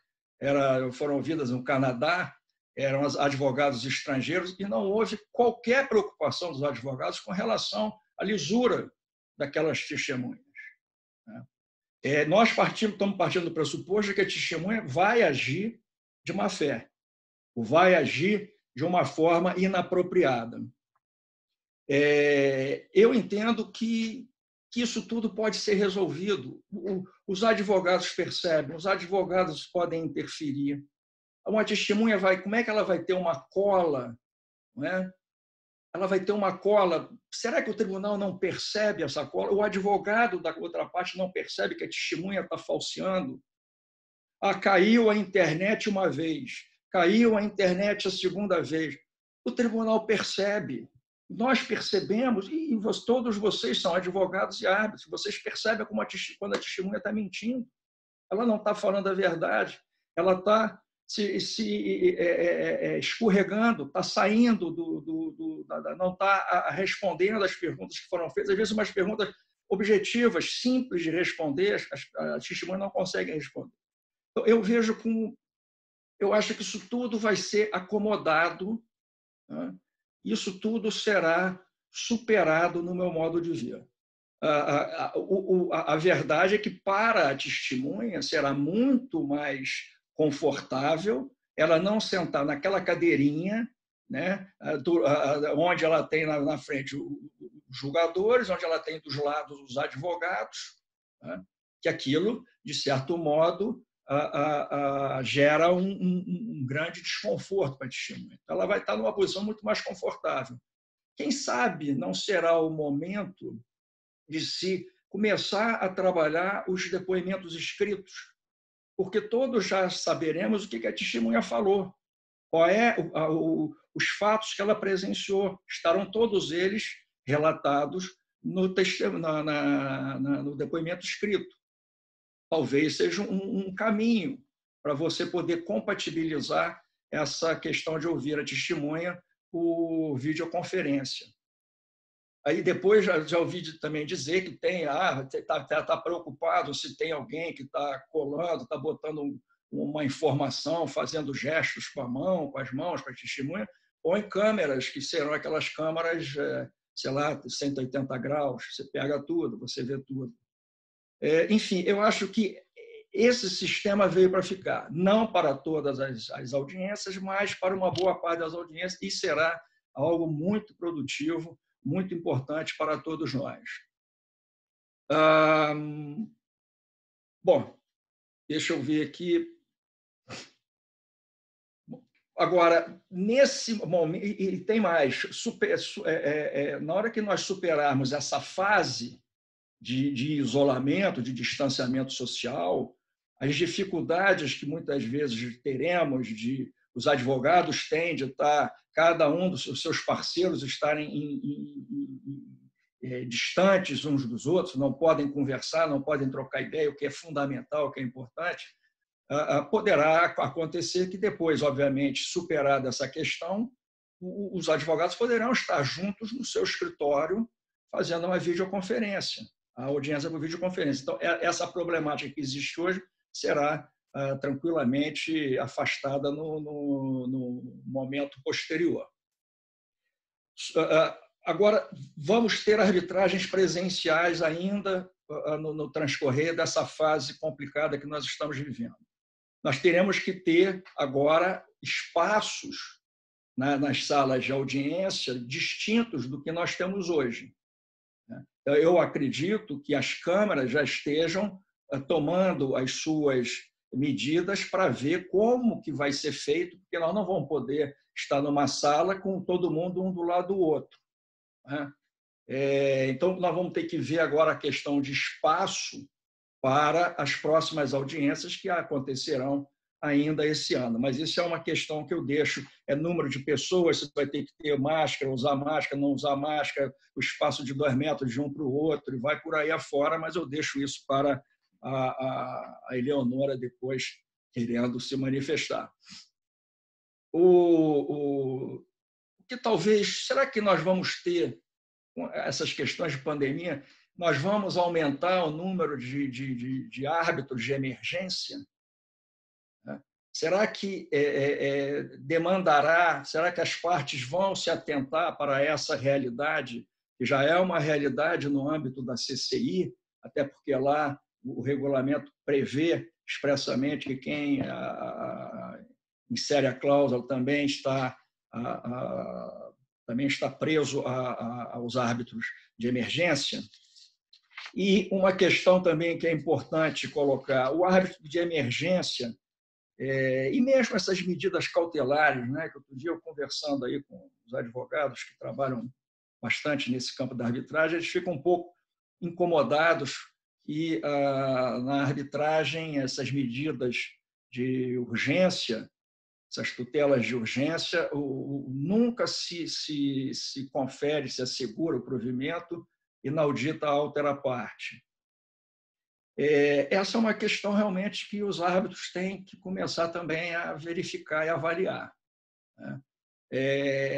foram ouvidas no Canadá, eram advogados estrangeiros, e não houve qualquer preocupação dos advogados com relação à lisura daquelas testemunhas. Nós estamos partindo do pressuposto de que a testemunha vai agir de má fé, ou vai agir de uma forma inapropriada. Eu entendo que isso tudo pode ser resolvido. Os advogados percebem, os advogados podem interferir. Uma testemunha como é que ela vai ter uma cola? Não é? Ela vai ter uma cola. Será que o tribunal não percebe essa cola? O advogado da outra parte não percebe que a testemunha está falseando? Caiu a internet uma vez, caiu a internet a segunda vez. O tribunal percebe. Nós percebemos, e todos vocês são advogados e árbitros, vocês percebem quando a testemunha está mentindo. Ela não está falando a verdade, ela está se escorregando, está saindo não está respondendo às perguntas que foram feitas, às vezes umas perguntas objetivas, simples de responder, a testemunha não consegue responder. Então, eu acho que isso tudo vai ser acomodado, né? Isso tudo será superado no meu modo de ver. A verdade é que, para a testemunha, será muito mais confortável ela não sentar naquela cadeirinha, né, onde ela tem na frente os julgadores, onde ela tem dos lados os advogados, né, que aquilo, de certo modo, gera um grande desconforto para a testemunha. Então, ela vai estar numa posição muito mais confortável. Quem sabe não será o momento de se começar a trabalhar os depoimentos escritos, porque todos já saberemos o que a testemunha falou, qual é os fatos que ela presenciou. Estarão todos eles relatados no depoimento escrito. Talvez seja um caminho para você poder compatibilizar essa questão de ouvir a testemunha por videoconferência. Aí depois já ouvi também dizer que está preocupado se tem alguém que está colando, está botando uma informação, fazendo gestos com as mãos para a testemunha, ou em câmeras, que serão aquelas câmeras, sei lá, 180 graus, você pega tudo, você vê tudo. Enfim, eu acho que esse sistema veio para ficar, não para todas as audiências, mas para uma boa parte das audiências, e será algo muito produtivo, muito importante para todos nós. Bom, deixa eu ver aqui. Agora, nesse momento, e tem mais, na hora que nós superarmos essa fase de isolamento, de distanciamento social, as dificuldades que muitas vezes teremos, os advogados têm de estar, cada um dos seus parceiros estarem distantes uns dos outros, não podem conversar, não podem trocar ideia, o que é fundamental, o que é importante, poderá acontecer que depois, obviamente, superada essa questão, os advogados poderão estar juntos no seu escritório fazendo uma videoconferência, a audiência por videoconferência. Então, essa problemática que existe hoje será tranquilamente afastada no momento posterior. Agora, vamos ter arbitragens presenciais ainda no transcorrer dessa fase complicada que nós estamos vivendo. nós teremos que ter agora espaços nas salas de audiência distintos do que nós temos hoje. Eu acredito que as câmaras já estejam tomando as suas medidas para ver como que vai ser feito, porque nós não vamos poder estar numa sala com todo mundo um do lado do outro. Então, nós vamos ter que ver agora a questão de espaço para as próximas audiências que acontecerão ainda esse ano. Mas isso é uma questão que eu deixo, número de pessoas, você vai ter que ter máscara, usar máscara, não usar máscara, o espaço de 2 metros de um para o outro, e vai por aí afora, mas eu deixo isso para a Eleonora depois querendo se manifestar. O que talvez, será que nós vamos ter essas questões de pandemia, nós vamos aumentar o número de árbitros de emergência? Será que demandará, será que as partes vão se atentar para essa realidade, que já é uma realidade no âmbito da CCI, até porque lá o regulamento prevê expressamente que quem insere a cláusula também está preso aos árbitros de emergência. E uma questão também que é importante colocar, o árbitro de emergência, e mesmo essas medidas cautelares, né, que outro dia eu conversando aí com os advogados que trabalham bastante nesse campo da arbitragem, eles ficam um pouco incomodados que na arbitragem essas medidas de urgência, essas tutelas de urgência, nunca se confere, se assegura o provimento inaudita a outra parte. Essa é uma questão realmente que os árbitros têm que começar também a verificar e avaliar.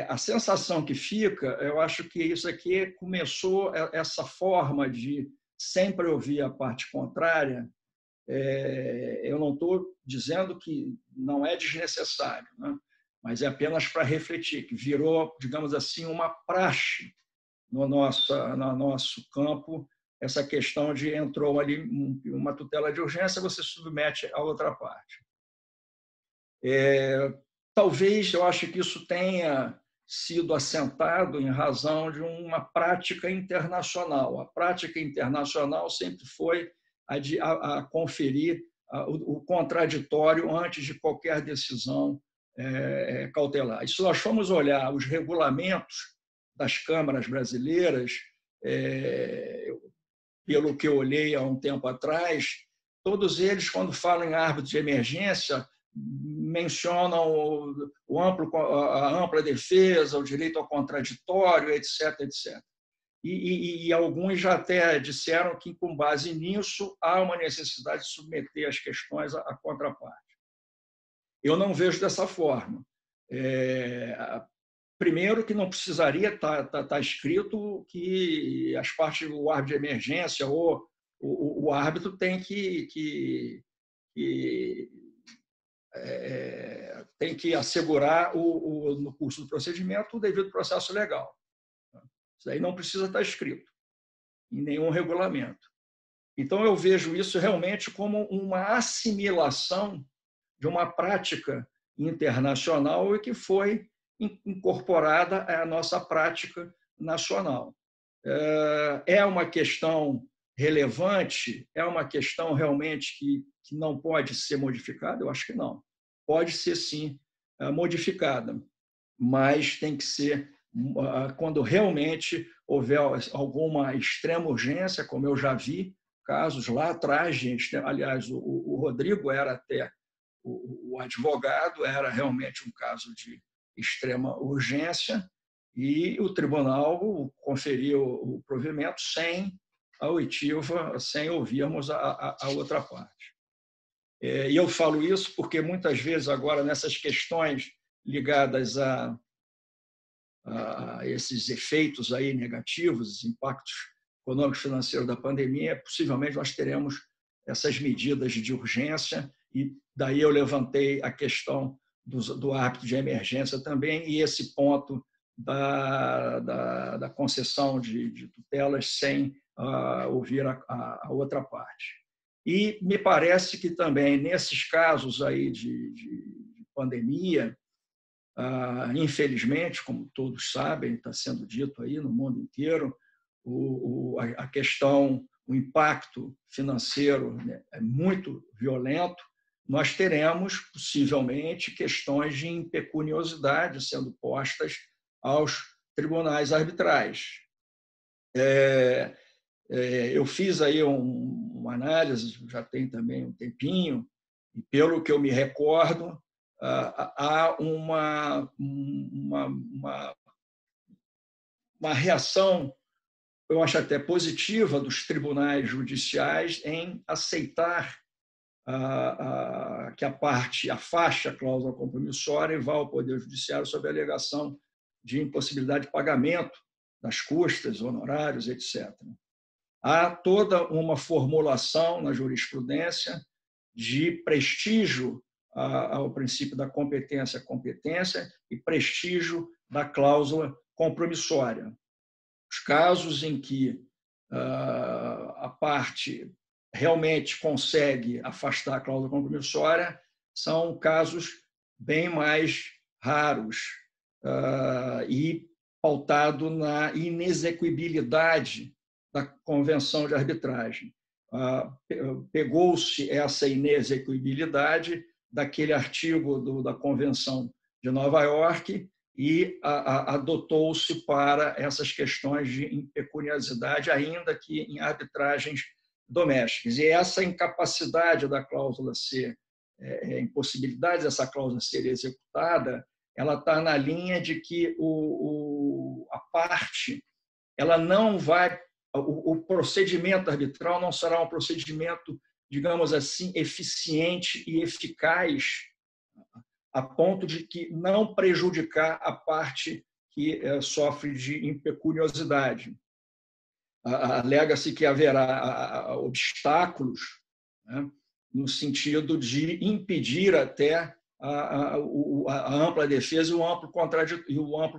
A sensação que fica, eu acho que isso aqui começou, essa forma de sempre ouvir a parte contrária, eu não estou dizendo que não é desnecessário, né? Mas é apenas para refletir, que virou, digamos assim, uma praxe no nosso campo, essa questão de entrou ali uma tutela de urgência, você submete a outra parte. Talvez, eu acho que isso tenha sido assentado em razão de uma prática internacional. A prática internacional sempre foi a conferir o contraditório antes de qualquer decisão cautelar. E se nós formos olhar os regulamentos das câmaras brasileiras, pelo que eu olhei há um tempo atrás, todos eles, quando falam em árbitro de emergência, mencionam a ampla defesa, o direito ao contraditório, etc., etc. E alguns já até disseram que, com base nisso, há uma necessidade de submeter as questões à contraparte. Eu não vejo dessa forma. Primeiro, que não precisaria estar escrito que as partes do árbitro de emergência ou o árbitro tem que assegurar no curso do procedimento o devido processo legal. Isso aí não precisa estar escrito em nenhum regulamento. Então, eu vejo isso realmente como uma assimilação de uma prática internacional e que foi incorporada à nossa prática nacional. É uma questão relevante? É uma questão realmente que não pode ser modificada? Eu acho que não. Pode ser, sim, modificada, mas tem que ser quando realmente houver alguma extrema urgência, como eu já vi casos lá atrás, aliás, o Rodrigo era até o advogado, era realmente um caso de extrema urgência, e o tribunal conferiu o provimento sem a oitiva, sem ouvirmos a outra parte. E eu falo isso porque muitas vezes agora nessas questões ligadas a esses efeitos aí negativos, impactos econômicos e financeiros da pandemia, possivelmente nós teremos essas medidas de urgência, e daí eu levantei a questão do árbitro de emergência também, e esse ponto da concessão de tutelas sem ouvir a outra parte. E me parece que também, nesses casos aí de pandemia, infelizmente, como todos sabem, está sendo dito aí no mundo inteiro, a questão, o impacto financeiro, né, é muito violento. Nós teremos, possivelmente, questões de impecuniosidade sendo postas aos tribunais arbitrais. Eu fiz aí uma análise, já tem também um tempinho, e pelo que eu me recordo, há uma reação, eu acho até positiva, dos tribunais judiciais em aceitar que a parte afaste a cláusula compromissória e vá ao Poder Judiciário sob a alegação de impossibilidade de pagamento das custas, honorários, etc. Há toda uma formulação na jurisprudência de prestígio ao princípio da competência e prestígio da cláusula compromissória. Os casos em que a parte realmente consegue afastar a cláusula compromissória são casos bem mais raros e pautado na inexequibilidade da convenção de arbitragem. Pegou-se essa inexequibilidade daquele artigo da Convenção de Nova York e adotou-se para essas questões de impecuniosidade, ainda que em arbitragens domésticas. E essa incapacidade da cláusula ser, impossibilidade dessa cláusula ser executada, ela está na linha de que a parte, ela não vai, o procedimento arbitral não será um procedimento, digamos assim, eficiente e eficaz, a ponto de que não prejudicar a parte que sofre de impecuniosidade. Alega-se que haverá obstáculos, né, no sentido de impedir até a ampla defesa e o amplo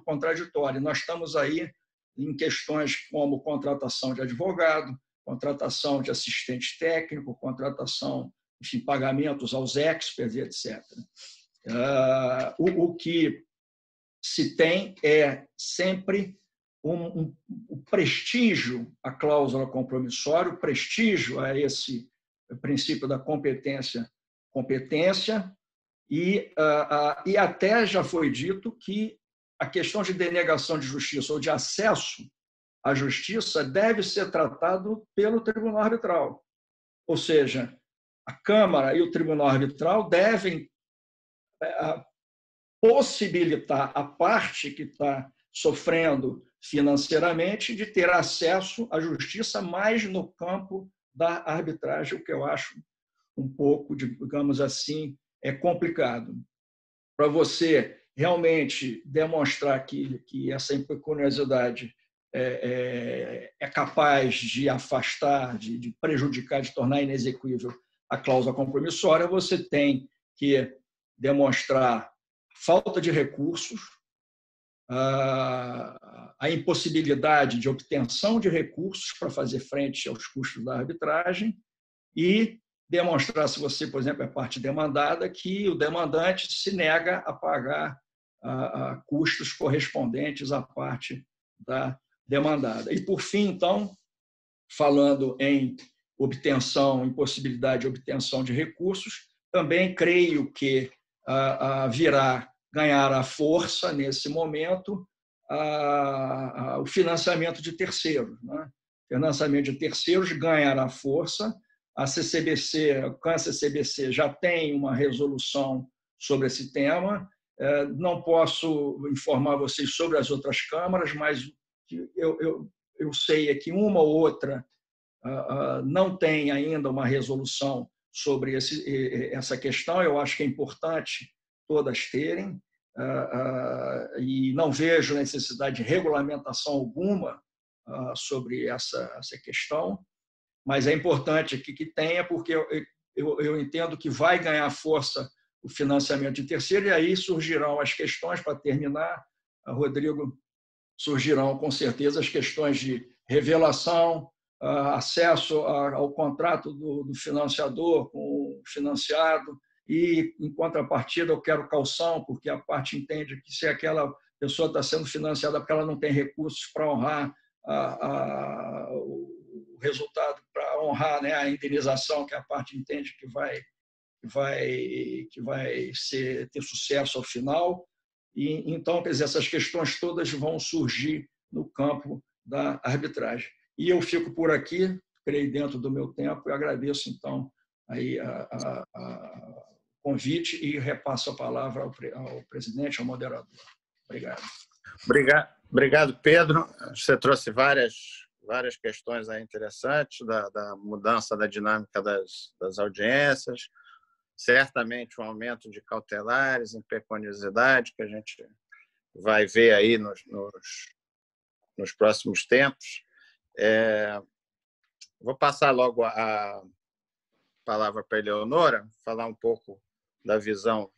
contraditório. Nós estamos aí em questões como contratação de advogado, contratação de assistente técnico, contratação, enfim, pagamentos aos experts, etc. O que se tem é sempre o prestígio à cláusula compromissória, o prestígio a esse princípio da competência, e até já foi dito que a questão de denegação de justiça ou de acesso à justiça deve ser tratado pelo tribunal arbitral. Ou seja, a Câmara e o tribunal arbitral devem possibilitar a parte que está sofrendo financeiramente de ter acesso à justiça mais no campo da arbitragem, o que eu acho um pouco, digamos assim, complicado. Para você realmente demonstrar que essa impecuniosidade é capaz de afastar, de prejudicar, de tornar inexequível a cláusula compromissória, você tem que demonstrar falta de recursos, a impossibilidade de obtenção de recursos para fazer frente aos custos da arbitragem e demonstrar, se você, por exemplo, é parte demandada, que o demandante se nega a pagar custos correspondentes à parte da demandada. E, por fim, então, falando em obtenção, impossibilidade de obtenção de recursos, também creio que virá ganhar a força, nesse momento, o financiamento de terceiros. Né? O financiamento de terceiros ganhará força. A CCBC, o CAN-CCBC já tem uma resolução sobre esse tema. Não posso informar vocês sobre as outras câmaras, mas eu sei que uma ou outra não tem ainda uma resolução sobre essa questão. Eu acho que é importante todas terem, e não vejo necessidade de regulamentação alguma sobre essa questão, mas é importante que tenha, porque eu entendo que vai ganhar força o financiamento de terceiro, e aí surgirão as questões, para terminar, Rodrigo, surgirão com certeza as questões de revelação, acesso ao contrato do financiador com o financiado, e, em contrapartida, eu quero caução, porque a parte entende que se aquela pessoa está sendo financiada porque ela não tem recursos para honrar o resultado, para honrar, né, a indenização, que a parte entende que vai ter sucesso ao final. E, então, quer dizer, essas questões todas vão surgir no campo da arbitragem. E eu fico por aqui, creio dentro do meu tempo, e agradeço, então, aí o convite e repasso a palavra ao presidente, ao moderador. Obrigado. Obrigado, Pedro. Você trouxe várias questões aí interessantes da mudança da dinâmica das audiências, certamente um aumento de cautelares, impecuniosidade, que a gente vai ver aí nos próximos tempos. Vou passar logo a palavra para a Eleonora, falar um pouco da visão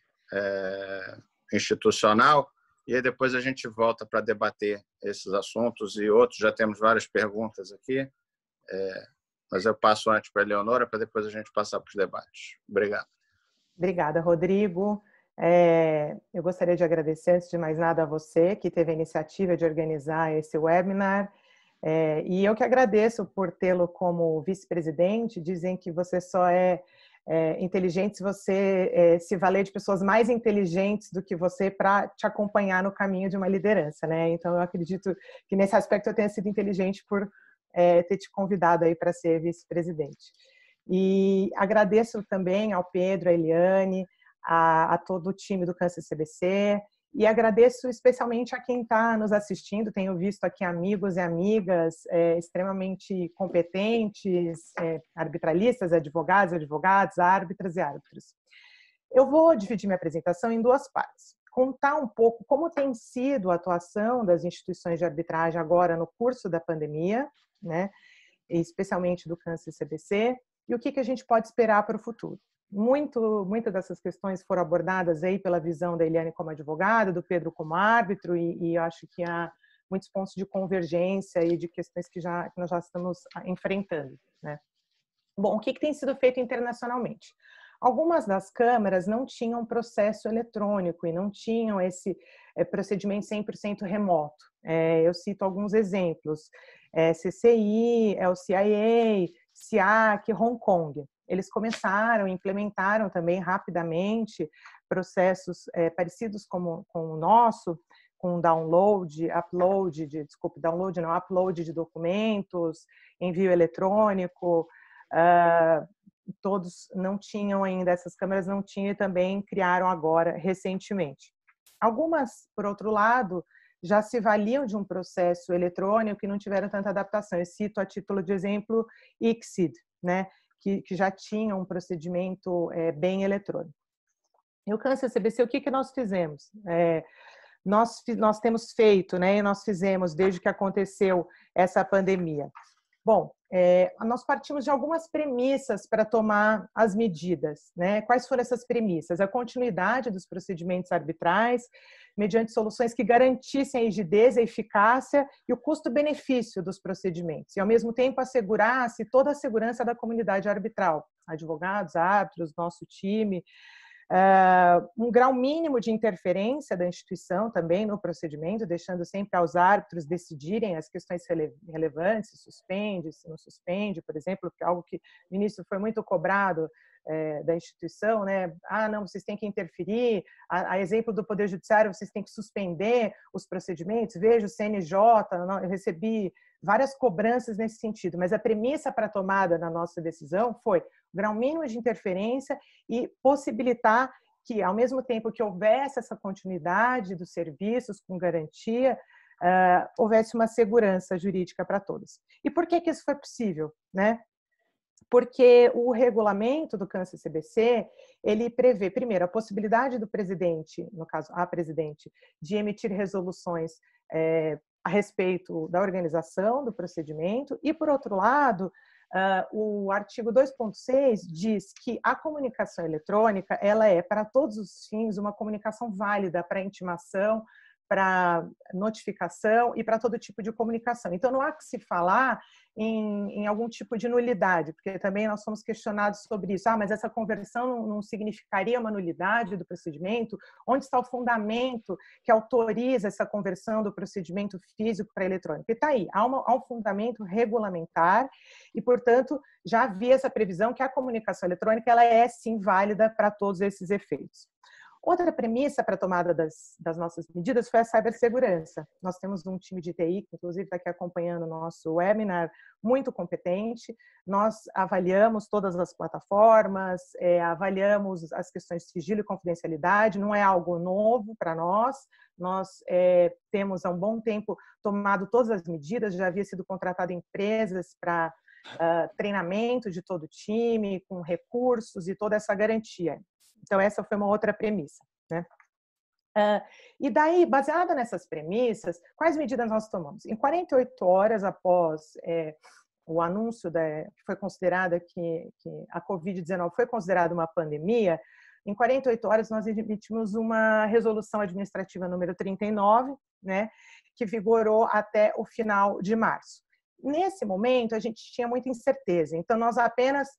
institucional, e aí depois a gente volta para debater esses assuntos e outros. Já temos várias perguntas aqui, mas eu passo antes para a Eleonora, para depois a gente passar para os debates. Obrigado. Obrigada, Rodrigo. Eu gostaria de agradecer, antes de mais nada, a você que teve a iniciativa de organizar esse webinar. E eu que agradeço por tê-lo como vice-presidente. Dizem que você só é inteligente se você se valer de pessoas mais inteligentes do que você para te acompanhar no caminho de uma liderança, né? Então, eu acredito que nesse aspecto eu tenha sido inteligente por ter te convidado aí para ser vice-presidente. E agradeço também ao Pedro, a Eliane, a todo o time do Câncer CBC, e agradeço especialmente a quem está nos assistindo. Tenho visto aqui amigos e amigas extremamente competentes, arbitralistas, advogados, árbitras e árbitros. Eu vou dividir minha apresentação em duas partes. Contar um pouco como tem sido a atuação das instituições de arbitragem agora no curso da pandemia, né, especialmente do Câncer CBC, e o que a gente pode esperar para o futuro. Muitas dessas questões foram abordadas aí pela visão da Eliane como advogada, do Pedro como árbitro, e eu acho que há muitos pontos de convergência e de questões que nós já estamos enfrentando, né? Bom, o que tem sido feito internacionalmente? Algumas das câmaras não tinham processo eletrônico e não tinham esse procedimento 100% remoto. Eu cito alguns exemplos. CCI, LCIA, SIAC, Hong Kong. Eles começaram, implementaram também rapidamente processos parecidos com o nosso, com download de documentos, envio eletrônico. Todos não tinham ainda, essas câmeras não tinham e também criaram agora, recentemente. Algumas, por outro lado, já se valiam de um processo eletrônico e não tiveram tanta adaptação. Eu cito a título de exemplo ICSID, né, que já tinha um procedimento bem eletrônico. E o Câncer CBC, o que nós fizemos? Nós temos feito, né, e nós fizemos desde que aconteceu essa pandemia. Bom, nós partimos de algumas premissas para tomar as medidas, né? Quais foram essas premissas? A continuidade dos procedimentos arbitrais, mediante soluções que garantissem a rigidez, a eficácia e o custo-benefício dos procedimentos, e ao mesmo tempo assegurasse toda a segurança da comunidade arbitral, advogados, árbitros, nosso time, um grau mínimo de interferência da instituição também no procedimento, deixando sempre aos árbitros decidirem as questões relevantes, se suspende, se não suspende, por exemplo, que é algo que no início foi muito cobrado da instituição, né? Não, vocês têm que interferir, a exemplo do Poder Judiciário, vocês têm que suspender os procedimentos. Veja o CNJ, eu recebi várias cobranças nesse sentido, mas a premissa para a tomada na nossa decisão foi o grau mínimo de interferência e possibilitar que, ao mesmo tempo que houvesse essa continuidade dos serviços com garantia, houvesse uma segurança jurídica para todos. E por que isso foi possível, né? Porque o regulamento do Câncer CBC, ele prevê, primeiro, a possibilidade do presidente, no caso, a presidente, de emitir resoluções a respeito da organização do procedimento, e, por outro lado, o artigo 2.6 diz que a comunicação eletrônica ela é, para todos os fins, uma comunicação válida para intimação, para notificação e para todo tipo de comunicação. Então, não há que se falar em algum tipo de nulidade, porque também nós somos questionados sobre isso. Mas essa conversão não significaria uma nulidade do procedimento? Onde está o fundamento que autoriza essa conversão do procedimento físico para eletrônico? E está aí, há um fundamento regulamentar e, portanto, já havia essa previsão que a comunicação eletrônica ela é, sim, válida para todos esses efeitos. Outra premissa para a tomada das nossas medidas foi a cibersegurança. Nós temos um time de TI, que inclusive está aqui acompanhando o nosso webinar, muito competente. Nós avaliamos todas as plataformas, avaliamos as questões de sigilo e confidencialidade, não é algo novo para nós. Nós temos há um bom tempo tomado todas as medidas, já havia sido contratado empresas para treinamento de todo o time, com recursos e toda essa garantia. Então, essa foi uma outra premissa, né? E daí, baseada nessas premissas, quais medidas nós tomamos? Em 48 horas após o anúncio que foi considerada que a Covid-19 foi considerada uma pandemia, em 48 horas nós emitimos uma resolução administrativa número 39, né, que vigorou até o final de março. Nesse momento, a gente tinha muita incerteza, então nós apenas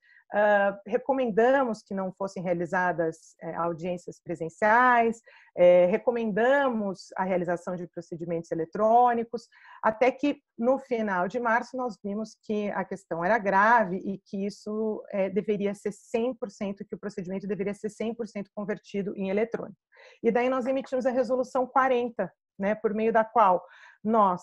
recomendamos que não fossem realizadas audiências presenciais, recomendamos a realização de procedimentos eletrônicos, até que no final de março nós vimos que a questão era grave e que isso deveria ser 100%, que o procedimento deveria ser 100% convertido em eletrônico. E daí nós emitimos a resolução 40, né, por meio da qual nós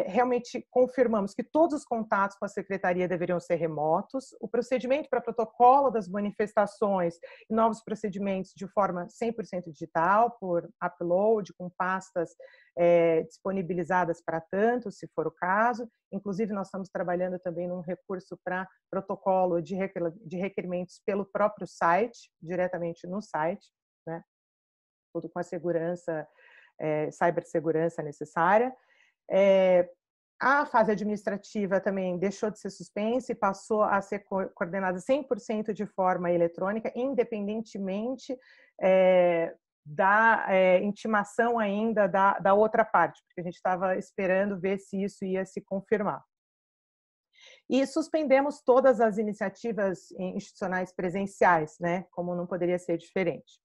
realmente confirmamos que todos os contatos com a Secretaria deveriam ser remotos, o procedimento para protocolo das manifestações e novos procedimentos de forma 100% digital, por upload, com pastas disponibilizadas para tanto, se for o caso. Inclusive, nós estamos trabalhando também num recurso para protocolo de requerimentos pelo próprio site, diretamente no site, né? Tudo com a segurança, cibersegurança necessária. A fase administrativa também deixou de ser suspensa e passou a ser coordenada 100% de forma eletrônica, independentemente da intimação ainda da outra parte, porque a gente estava esperando ver se isso ia se confirmar. E suspendemos todas as iniciativas institucionais presenciais, né, como não poderia ser diferente.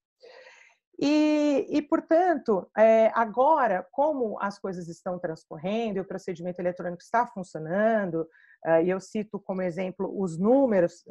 E portanto, agora, como as coisas estão transcorrendo e o procedimento eletrônico está funcionando, e eu cito como exemplo os números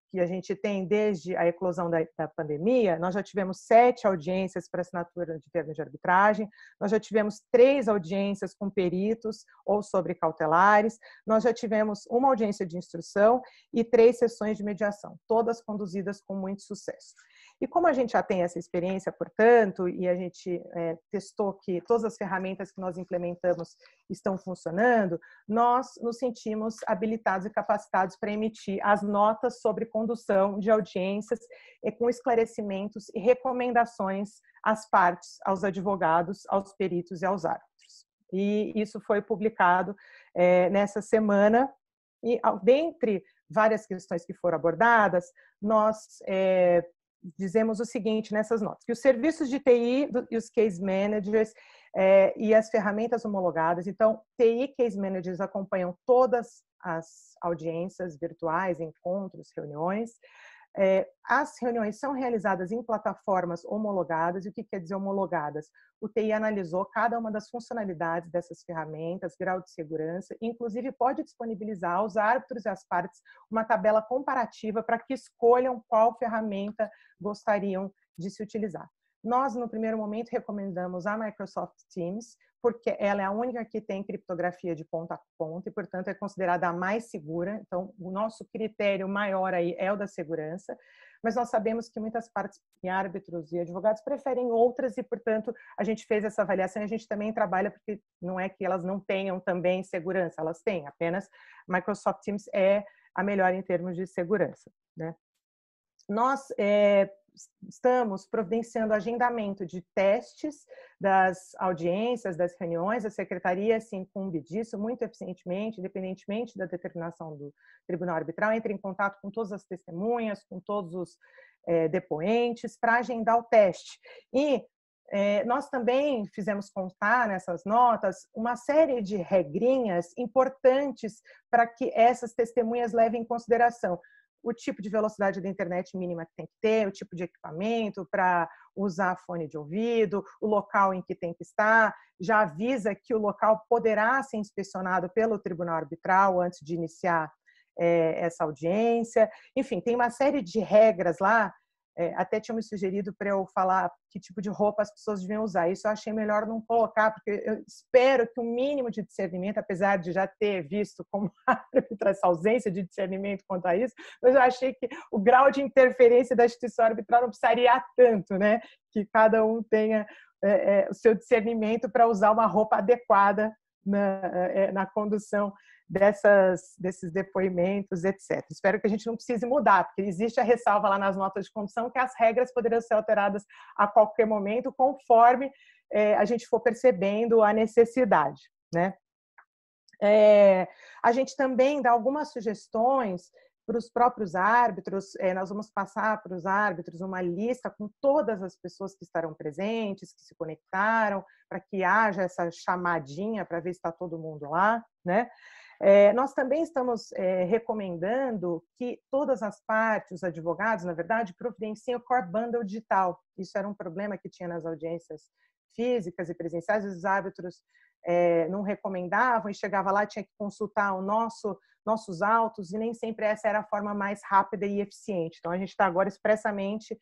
que a gente tem desde a eclosão da pandemia, nós já tivemos 7 audiências para assinatura de termos de arbitragem, nós já tivemos 3 audiências com peritos ou sobrecautelares, nós já tivemos uma audiência de instrução e 3 sessões de mediação, todas conduzidas com muito sucesso. E como a gente já tem essa experiência, portanto, e a gente testou que todas as ferramentas que nós implementamos estão funcionando, nós nos sentimos habilitados e capacitados para emitir as notas sobre condução de audiências com esclarecimentos e recomendações às partes, aos advogados, aos peritos e aos árbitros. E isso foi publicado nessa semana. E, dentre várias questões que foram abordadas, nós dizemos o seguinte nessas notas, que os serviços de TI e os case managers e as ferramentas homologadas, então, TI e case managers acompanham todas as audiências virtuais, encontros, reuniões. As reuniões são realizadas em plataformas homologadas. E o que quer dizer homologadas? O TI analisou cada uma das funcionalidades dessas ferramentas, grau de segurança, e inclusive pode disponibilizar aos árbitros e às partes uma tabela comparativa para que escolham qual ferramenta gostariam de se utilizar. Nós, no primeiro momento, recomendamos a Microsoft Teams, porque ela é a única que tem criptografia de ponta a ponta e, portanto, é considerada a mais segura. Então, o nosso critério maior aí é o da segurança, mas nós sabemos que muitas partes e árbitros e advogados preferem outras e, portanto, a gente fez essa avaliação e a gente também trabalha, porque não é que elas não tenham também segurança, elas têm, apenas Microsoft Teams é a melhor em termos de segurança, né? Nós estamos providenciando agendamento de testes das audiências, das reuniões. A Secretaria se incumbe disso muito eficientemente, independentemente da determinação do Tribunal Arbitral, entra em contato com todas as testemunhas, com todos os depoentes, para agendar o teste. E nós também fizemos constar nessas notas uma série de regrinhas importantes para que essas testemunhas levem em consideração o tipo de velocidade da internet mínima que tem que ter, o tipo de equipamento para usar fone de ouvido, o local em que tem que estar, já avisa que o local poderá ser inspecionado pelo tribunal arbitral antes de iniciar essa audiência. Enfim, tem uma série de regras lá. Até tinham me sugerido para eu falar que tipo de roupa as pessoas deviam usar. Isso eu achei melhor não colocar, porque eu espero que o mínimo de discernimento, apesar de já ter visto como essa ausência de discernimento quanto a isso, mas eu achei que o grau de interferência da instituição arbitral não precisaria tanto, né? Que cada um tenha o seu discernimento para usar uma roupa adequada na condução desses depoimentos, etc. Espero que a gente não precise mudar, porque existe a ressalva lá nas notas de condução que as regras poderiam ser alteradas a qualquer momento, conforme a gente for percebendo a necessidade, né? A gente também dá algumas sugestões para os próprios árbitros. Nós vamos passar para os árbitros uma lista com todas as pessoas que estarão presentes, que se conectaram, para que haja essa chamadinha para ver se está todo mundo lá, né? Nós também estamos recomendando que todas as partes, os advogados, na verdade, providenciem o core bundle digital. Isso era um problema que tinha nas audiências físicas e presenciais. Os árbitros não recomendavam e chegava lá, tinha que consultar nossos autos, e nem sempre essa era a forma mais rápida e eficiente. Então, a gente está agora expressamente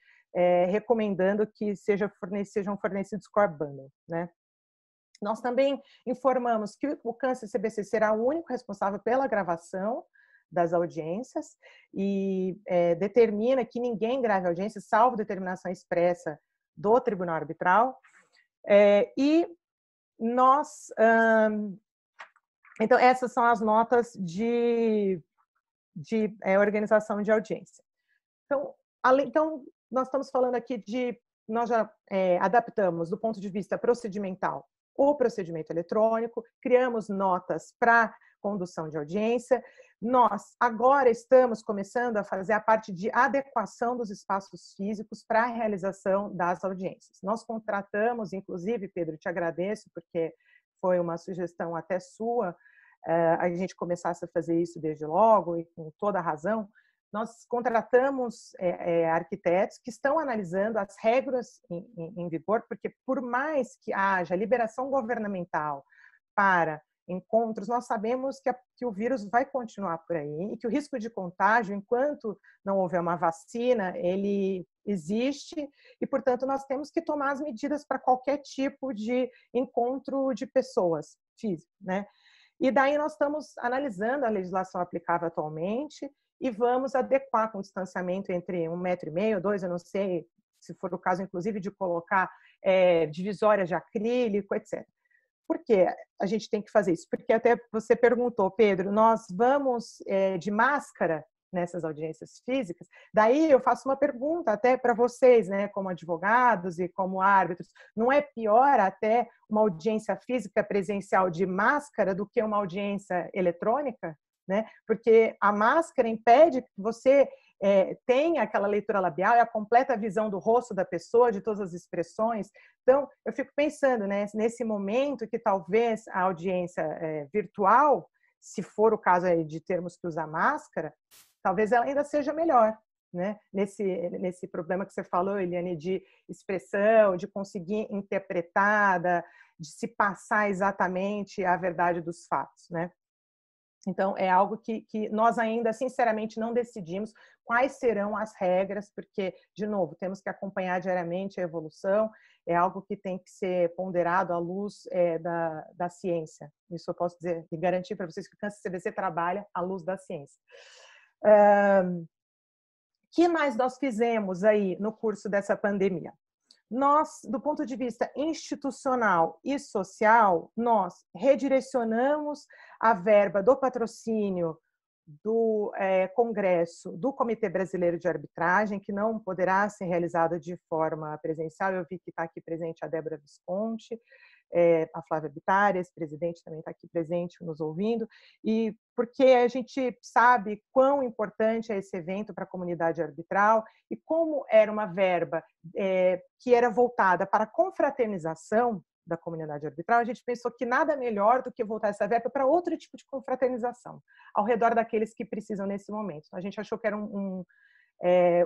recomendando que sejam fornecidos core bundle, né? Nós também informamos que o CAN-CCBC será o único responsável pela gravação das audiências e determina que ninguém grave audiência, salvo determinação expressa do Tribunal Arbitral. E nós... Então, essas são as notas de organização de audiência. Então, nós estamos falando aqui nós já adaptamos, do ponto de vista procedimental, o procedimento eletrônico, criamos notas para condução de audiência. Nós agora estamos começando a fazer a parte de adequação dos espaços físicos para a realização das audiências. Nós contratamos, inclusive, Pedro, te agradeço, porque foi uma sugestão até sua, a gente começasse a fazer isso desde logo, e com toda a razão. Nós contratamos arquitetos que estão analisando as regras em vigor, porque por mais que haja liberação governamental para encontros, nós sabemos que o vírus vai continuar por aí e que o risco de contágio, enquanto não houver uma vacina, ele existe e, portanto, nós temos que tomar as medidas para qualquer tipo de encontro de pessoas físico, né? E daí nós estamos analisando a legislação aplicável atualmente e vamos adequar com distanciamento entre 1,5 metro, 2, eu não sei, se for o caso, inclusive, de colocar divisórias de acrílico, etc. Por que a gente tem que fazer isso? Porque até você perguntou, Pedro, nós vamos de máscara nessas audiências físicas? Daí eu faço uma pergunta até para vocês, né, como advogados e como árbitros. Não é pior até uma audiência física presencial de máscara do que uma audiência eletrônica? Né? Porque a máscara impede que você tenha aquela leitura labial e a completa visão do rosto da pessoa, de todas as expressões. Então, eu fico pensando, né, nesse momento que talvez a audiência virtual, se for o caso aí de termos que usar máscara, talvez ela ainda seja melhor, né? Nesse problema que você falou, Eliane, de expressão, de conseguir interpretar, de se passar exatamente a verdade dos fatos, né? Então, é algo que nós ainda, sinceramente, não decidimos quais serão as regras, porque, de novo, temos que acompanhar diariamente a evolução, é algo que tem que ser ponderado à luz da ciência. Isso eu posso dizer e garantir para vocês que o CAN-CCBC trabalha à luz da ciência. O que mais nós fizemos aí no curso dessa pandemia? Nós, do ponto de vista institucional e social, nós redirecionamos a verba do patrocínio do Congresso do Comitê Brasileiro de Arbitragem, que não poderá ser realizado de forma presencial. Eu vi que está aqui presente a Débora Visconti, a Flávia Bittar, esse presidente também está aqui presente nos ouvindo, e porque a gente sabe quão importante é esse evento para a comunidade arbitral e como era uma verba que era voltada para a confraternização da comunidade arbitral, a gente pensou que nada melhor do que voltar essa verba para outro tipo de confraternização, ao redor daqueles que precisam nesse momento. Então, a gente achou que era um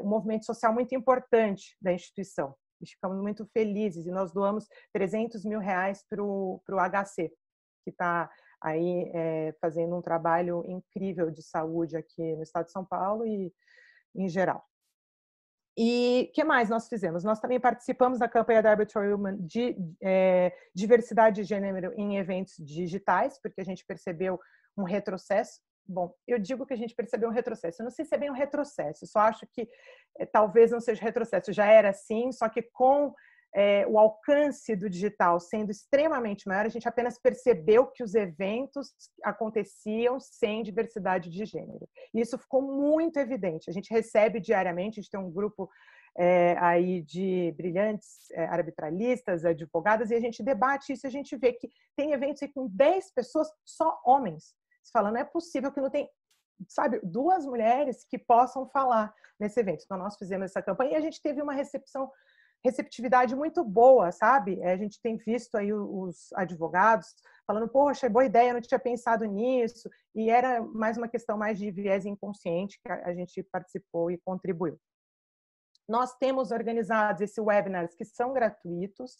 movimento social muito importante da instituição. E ficamos muito felizes e nós doamos R$300 mil para o HC, que está aí fazendo um trabalho incrível de saúde aqui no estado de São Paulo e em geral. E o que mais nós fizemos? Nós também participamos da campanha da Arbitral Women de diversidade de gênero em eventos digitais, porque a gente percebeu um retrocesso. Bom, eu digo que a gente percebeu um retrocesso. Eu não sei se é bem um retrocesso, só acho que talvez não seja retrocesso. Já era assim, só que com o alcance do digital sendo extremamente maior, a gente apenas percebeu que os eventos aconteciam sem diversidade de gênero. E isso ficou muito evidente. A gente recebe diariamente, a gente tem um grupo aí de brilhantes arbitralistas, advogadas, e a gente debate isso, e a gente vê que tem eventos aí com 10 pessoas, só homens. Você fala, não é possível que não tem, sabe, 2 mulheres que possam falar nesse evento. Então, nós fizemos essa campanha e a gente teve uma receptividade muito boa, sabe? A gente tem visto aí os advogados falando, poxa, boa ideia, eu não tinha pensado nisso, e era mais uma questão mais de viés inconsciente que a gente participou e contribuiu. Nós temos organizados esses webinars que são gratuitos,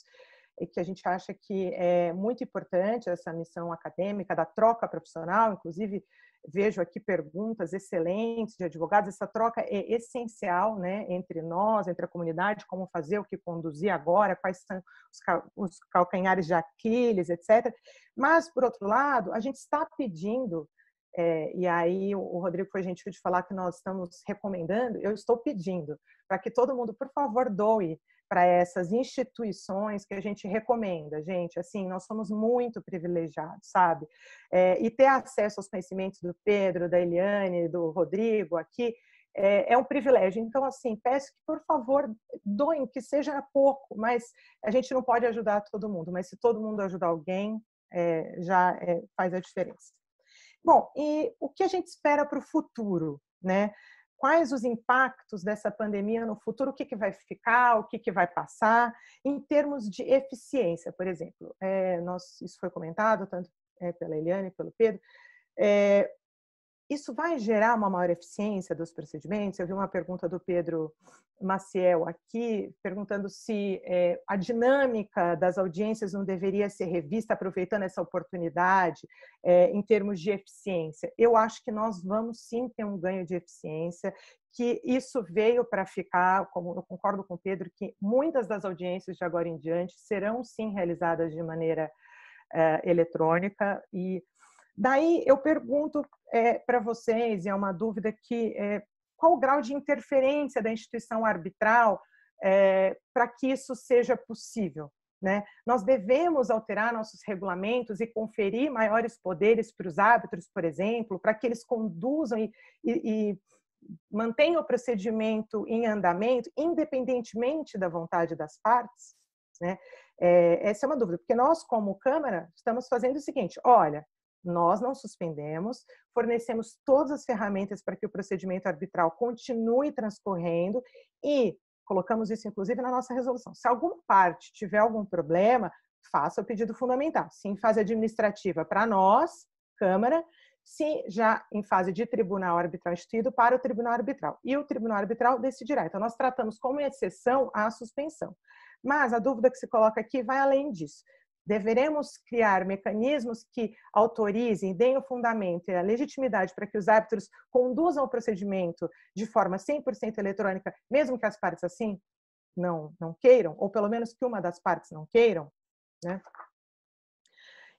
e que a gente acha que é muito importante essa missão acadêmica da troca profissional, inclusive vejo aqui perguntas excelentes de advogados, essa troca é essencial, né, entre nós, entre a comunidade, como fazer, o que conduzir agora, quais são os calcanhares de Aquiles, etc. Mas, por outro lado, a gente está pedindo, e aí o Rodrigo foi gentil de falar que nós estamos recomendando, eu estou pedindo para que todo mundo, por favor, doe para essas instituições que a gente recomenda, gente, assim, nós somos muito privilegiados, sabe? E ter acesso aos conhecimentos do Pedro, da Eliane, do Rodrigo aqui, é um privilégio. Então, assim, peço que, por favor, doem, que seja pouco, mas a gente não pode ajudar todo mundo, mas se todo mundo ajudar alguém, já faz a diferença. Bom, e o que a gente espera para o futuro, né? Quais os impactos dessa pandemia no futuro, o que vai ficar, o que vai passar, em termos de eficiência, por exemplo. Isso foi comentado tanto pela Eliane, pelo Pedro. Isso vai gerar uma maior eficiência dos procedimentos? Eu vi uma pergunta do Pedro Maciel aqui, perguntando se a dinâmica das audiências não deveria ser revista, aproveitando essa oportunidade, em termos de eficiência. Eu acho que nós vamos sim ter um ganho de eficiência, que isso veio para ficar, como eu concordo com o Pedro, que muitas das audiências de agora em diante serão sim realizadas de maneira eletrônica. E daí eu pergunto para vocês, e é uma dúvida que qual o grau de interferência da instituição arbitral para que isso seja possível, né? Nós devemos alterar nossos regulamentos e conferir maiores poderes para os árbitros, por exemplo, para que eles conduzam e mantenham o procedimento em andamento, independentemente da vontade das partes, né? Essa é uma dúvida, porque nós, como Câmara, estamos fazendo o seguinte, olha, nós não suspendemos, fornecemos todas as ferramentas para que o procedimento arbitral continue transcorrendo e colocamos isso, inclusive, na nossa resolução. Se alguma parte tiver algum problema, faça o pedido fundamental. Se em fase administrativa, para nós, Câmara, se já em fase de tribunal arbitral instituído, para o tribunal arbitral. E o tribunal arbitral decidirá. Então, nós tratamos como exceção a suspensão. Mas a dúvida que se coloca aqui vai além disso. Deveremos criar mecanismos que autorizem, deem o fundamento e a legitimidade para que os árbitros conduzam o procedimento de forma 100% eletrônica, mesmo que as partes assim não queiram, ou pelo menos que uma das partes não queiram, né?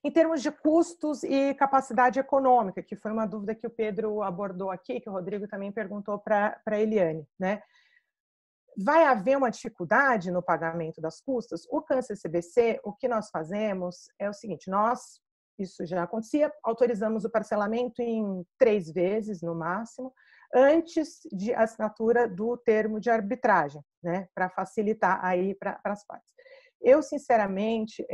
Em termos de custos e capacidade econômica, que foi uma dúvida que o Pedro abordou aqui, que o Rodrigo também perguntou para a Eliane, né? Vai haver uma dificuldade no pagamento das custas? O CAN-CCBC, o que nós fazemos é o seguinte, nós isso já acontecia, autorizamos o parcelamento em 3 vezes, no máximo, antes de assinatura do termo de arbitragem, né, para facilitar aí para as partes. Eu, sinceramente,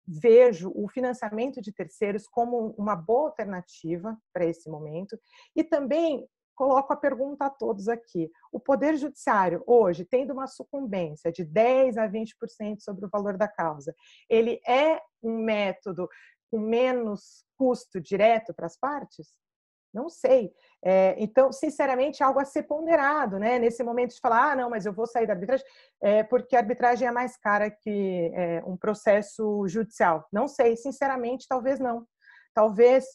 vejo o financiamento de terceiros como uma boa alternativa para esse momento e também coloco a pergunta a todos aqui. O Poder Judiciário, hoje, tendo uma sucumbência de 10% a 20% sobre o valor da causa, ele é um método com menos custo direto para as partes? Não sei. Então, sinceramente, algo a ser ponderado, né? Nesse momento de falar, não, mas eu vou sair da arbitragem, porque a arbitragem é mais cara que um processo judicial. Não sei, sinceramente, talvez não. Talvez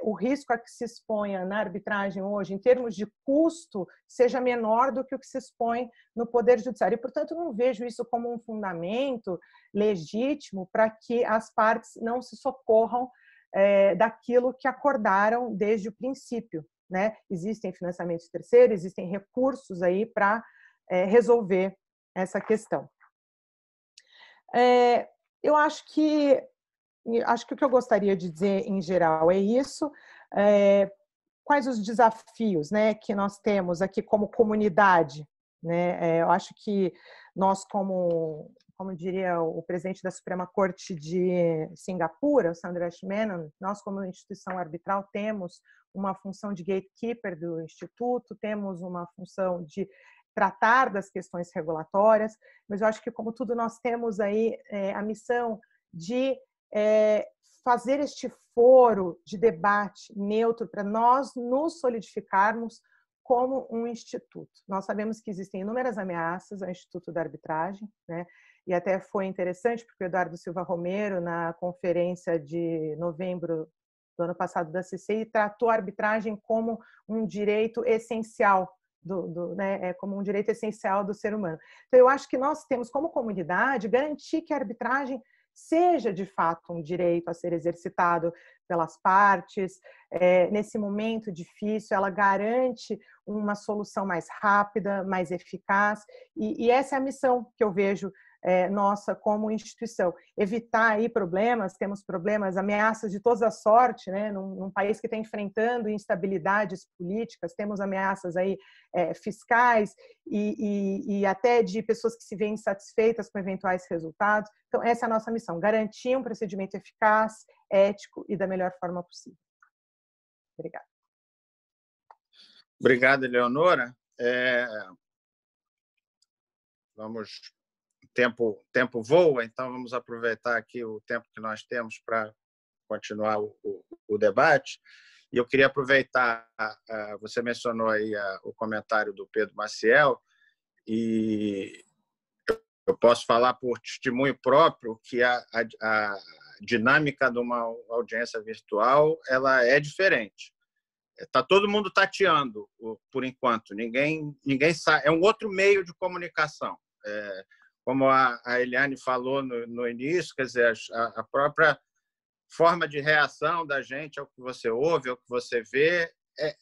o risco a que se exponha na arbitragem hoje, em termos de custo, seja menor do que o que se expõe no Poder Judiciário. E, portanto, não vejo isso como um fundamento legítimo para que as partes não se socorram daquilo que acordaram desde o princípio, né? Existem financiamentos terceiros, existem recursos aí para resolver essa questão. Eu acho que o que eu gostaria de dizer em geral é isso. Quais os desafios, né, que nós temos aqui como comunidade, né? Eu acho que nós, como diria o presidente da Suprema Corte de Singapura, o Sundaresh Menon, nós, como instituição arbitral, temos uma função de gatekeeper do Instituto, temos uma função de tratar das questões regulatórias, mas eu acho que, como tudo, nós temos aí a missão de fazer este foro de debate neutro para nós nos solidificarmos como um instituto. Nós sabemos que existem inúmeras ameaças ao Instituto da Arbitragem, né? E até foi interessante, porque o Eduardo Silva Romero, na conferência de novembro do ano passado da CCI, tratou a arbitragem como um direito essencial, como um direito essencial do ser humano. Então, eu acho que nós temos, como comunidade, garantir que a arbitragem seja, de fato, um direito a ser exercitado pelas partes. Nesse momento difícil, ela garante uma solução mais rápida, mais eficaz, e essa é a missão que eu vejo nossa como instituição. Evitar aí problemas, temos problemas, ameaças de toda a sorte, né? Num país que está enfrentando instabilidades políticas, temos ameaças aí fiscais e até de pessoas que se veem insatisfeitas com eventuais resultados. Então, essa é a nossa missão, garantir um procedimento eficaz, ético e da melhor forma possível. Obrigada. Obrigado, Eleonora. O tempo voa, então vamos aproveitar aqui o tempo que nós temos para continuar o debate. E eu queria aproveitar, você mencionou aí o comentário do Pedro Maciel, e eu posso falar por testemunho próprio que a dinâmica de uma audiência virtual ela é diferente. Está todo mundo tateando, por enquanto. Ninguém sabe. É um outro meio de comunicação. Como a Eliane falou no início, quer dizer, a própria forma de reação da gente ao que você ouve, ao que você vê,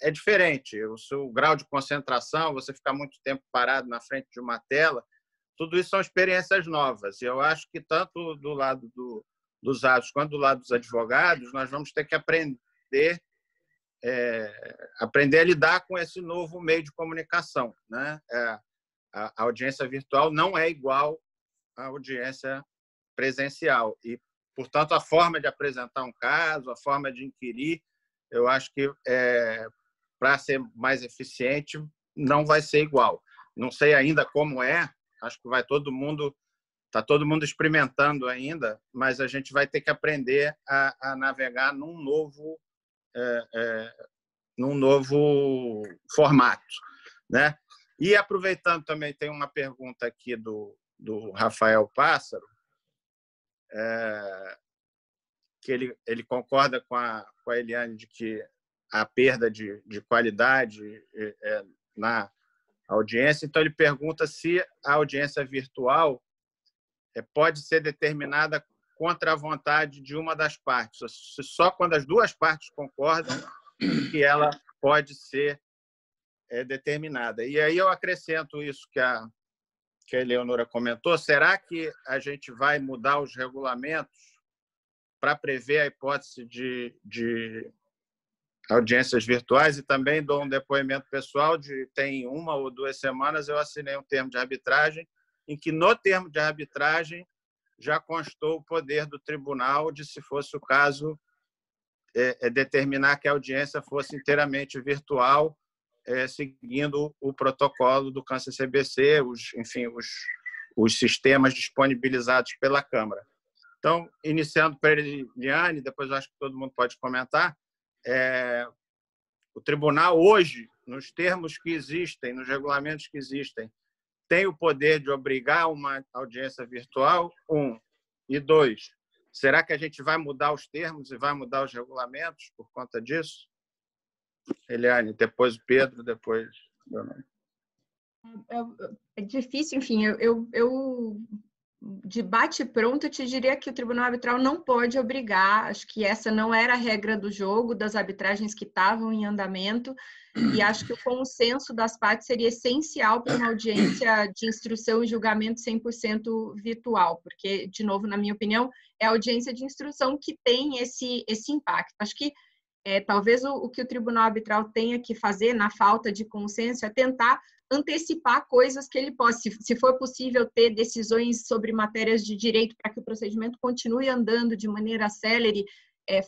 é diferente. O seu grau de concentração, você ficar muito tempo parado na frente de uma tela, tudo isso são experiências novas. E eu acho que tanto do lado dos atos quanto do lado dos advogados, nós vamos ter que aprender a lidar com esse novo meio de comunicação, né? A audiência virtual não é igual à audiência presencial e, portanto, a forma de apresentar um caso, a forma de inquirir, eu acho que para ser mais eficiente não vai ser igual. Não sei ainda como acho que está todo mundo experimentando ainda, mas a gente vai ter que aprender a navegar num novo formato, né? E aproveitando também, tem uma pergunta aqui do Rafael Pássaro, que ele concorda com a Eliane de que a perda de qualidade na audiência. Então, ele pergunta se a audiência virtual pode ser determinada contra a vontade de uma das partes, só quando as duas partes concordam que ela pode ser determinada. E aí eu acrescento isso que a Eleonora comentou. Será que a gente vai mudar os regulamentos para prever a hipótese de audiências virtuais, e também dou um depoimento pessoal tem 1 ou 2 semanas eu assinei um termo de arbitragem em que no termo de arbitragem já constou o poder do tribunal de, se fosse o caso, determinar que a audiência fosse inteiramente virtual, seguindo o protocolo do CAN-CCBC, os sistemas disponibilizados pela Câmara. Então, iniciando para Eliane, depois eu acho que todo mundo pode comentar, o tribunal hoje, nos termos que existem, nos regulamentos que existem, tem o poder de obrigar uma audiência virtual, 1. E 2, será que a gente vai mudar os termos e vai mudar os regulamentos por conta disso? Eliane, depois o Pedro, depois... É difícil, enfim, eu de bate-pronto, eu te diria que o Tribunal Arbitral não pode obrigar, acho que essa não era a regra do jogo, das arbitragens que estavam em andamento, e acho que o consenso das partes seria essencial para uma audiência de instrução e julgamento 100% virtual, porque, de novo, na minha opinião, é a audiência de instrução que tem esse impacto. Acho que talvez o que o Tribunal Arbitral tenha que fazer, na falta de consenso, é tentar antecipar coisas que ele possa, se for possível, ter decisões sobre matérias de direito para que o procedimento continue andando de maneira célere,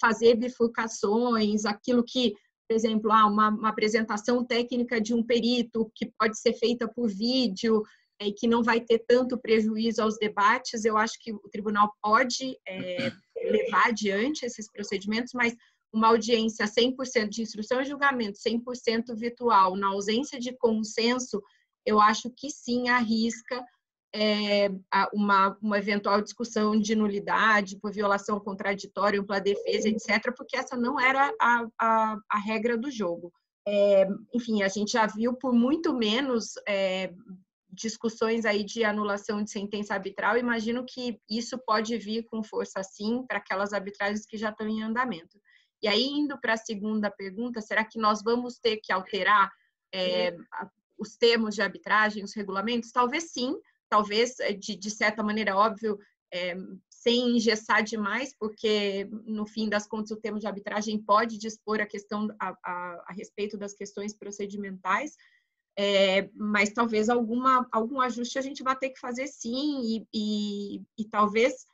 fazer bifurcações, aquilo que, por exemplo, uma apresentação técnica de um perito que pode ser feita por vídeo e que não vai ter tanto prejuízo aos debates. Eu acho que o tribunal pode levar adiante esses procedimentos, mas uma audiência 100% de instrução e julgamento, 100% virtual, na ausência de consenso, eu acho que sim arrisca uma eventual discussão de nulidade por violação contraditória, ampla defesa, etc., porque essa não era a regra do jogo. Enfim, a gente já viu por muito menos discussões aí de anulação de sentença arbitral. Imagino que isso pode vir com força sim para aquelas arbitragens que já estão em andamento. E aí, indo para a segunda pergunta, será que nós vamos ter que alterar os termos de arbitragem, os regulamentos? Talvez sim, talvez, de certa maneira, óbvio, sem engessar demais, porque, no fim das contas, o termo de arbitragem pode dispor a questão a respeito das questões procedimentais, mas talvez algum ajuste a gente vai ter que fazer sim, e talvez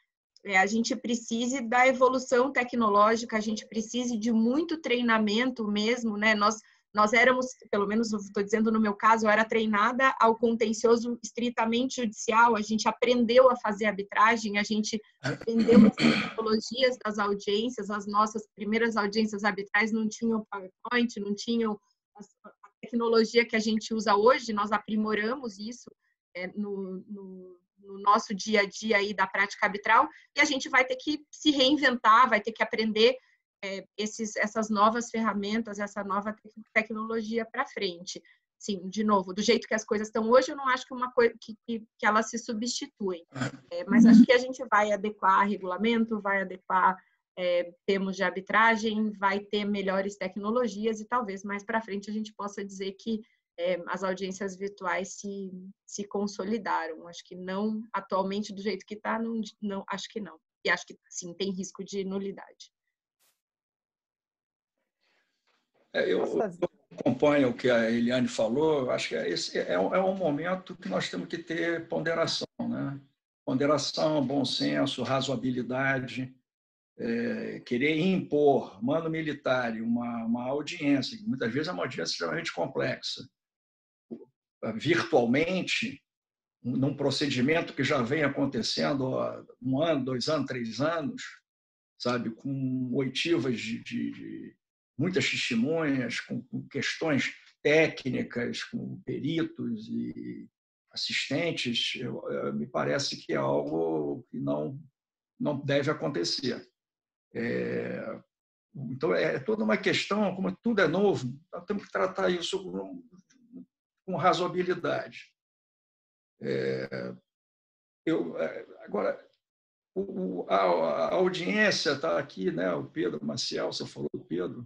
a gente precise da evolução tecnológica, a gente precise de muito treinamento mesmo, né? Nós éramos, pelo menos estou dizendo no meu caso, eu era treinada ao contencioso estritamente judicial, a gente aprendeu a fazer arbitragem, a gente aprendeu as tecnologias das audiências, as nossas primeiras audiências arbitrais não tinham PowerPoint, não tinham a tecnologia que a gente usa hoje, nós aprimoramos isso no nosso dia a dia aí da prática arbitral, e a gente vai ter que se reinventar, vai ter que aprender essas novas ferramentas, essa nova tecnologia para frente. Sim, de novo, do jeito que as coisas estão hoje, eu não acho que uma coisa que elas se substituem, mas acho que a gente vai adequar regulamento, vai adequar termos de arbitragem, vai ter melhores tecnologias e talvez mais para frente a gente possa dizer que as audiências virtuais se consolidaram. Acho que não, atualmente, do jeito que está, não, acho que não. E acho que, sim, tem risco de nulidade. Eu acompanho o que a Eliane falou. Acho que esse é um momento que nós temos que ter ponderação, né? Ponderação, bom senso, razoabilidade. Querer impor, mano militar, uma audiência, que muitas vezes é uma audiência extremamente complexa, virtualmente, num procedimento que já vem acontecendo há 1 ano, 2 anos, 3 anos, sabe, com oitivas de muitas testemunhas, com questões técnicas, com peritos e assistentes, me parece que é algo que não deve acontecer. Então, é toda uma questão, como tudo é novo, nós temos que tratar isso com razoabilidade. Agora, a audiência está aqui, né? O Pedro Maciel, você falou do Pedro,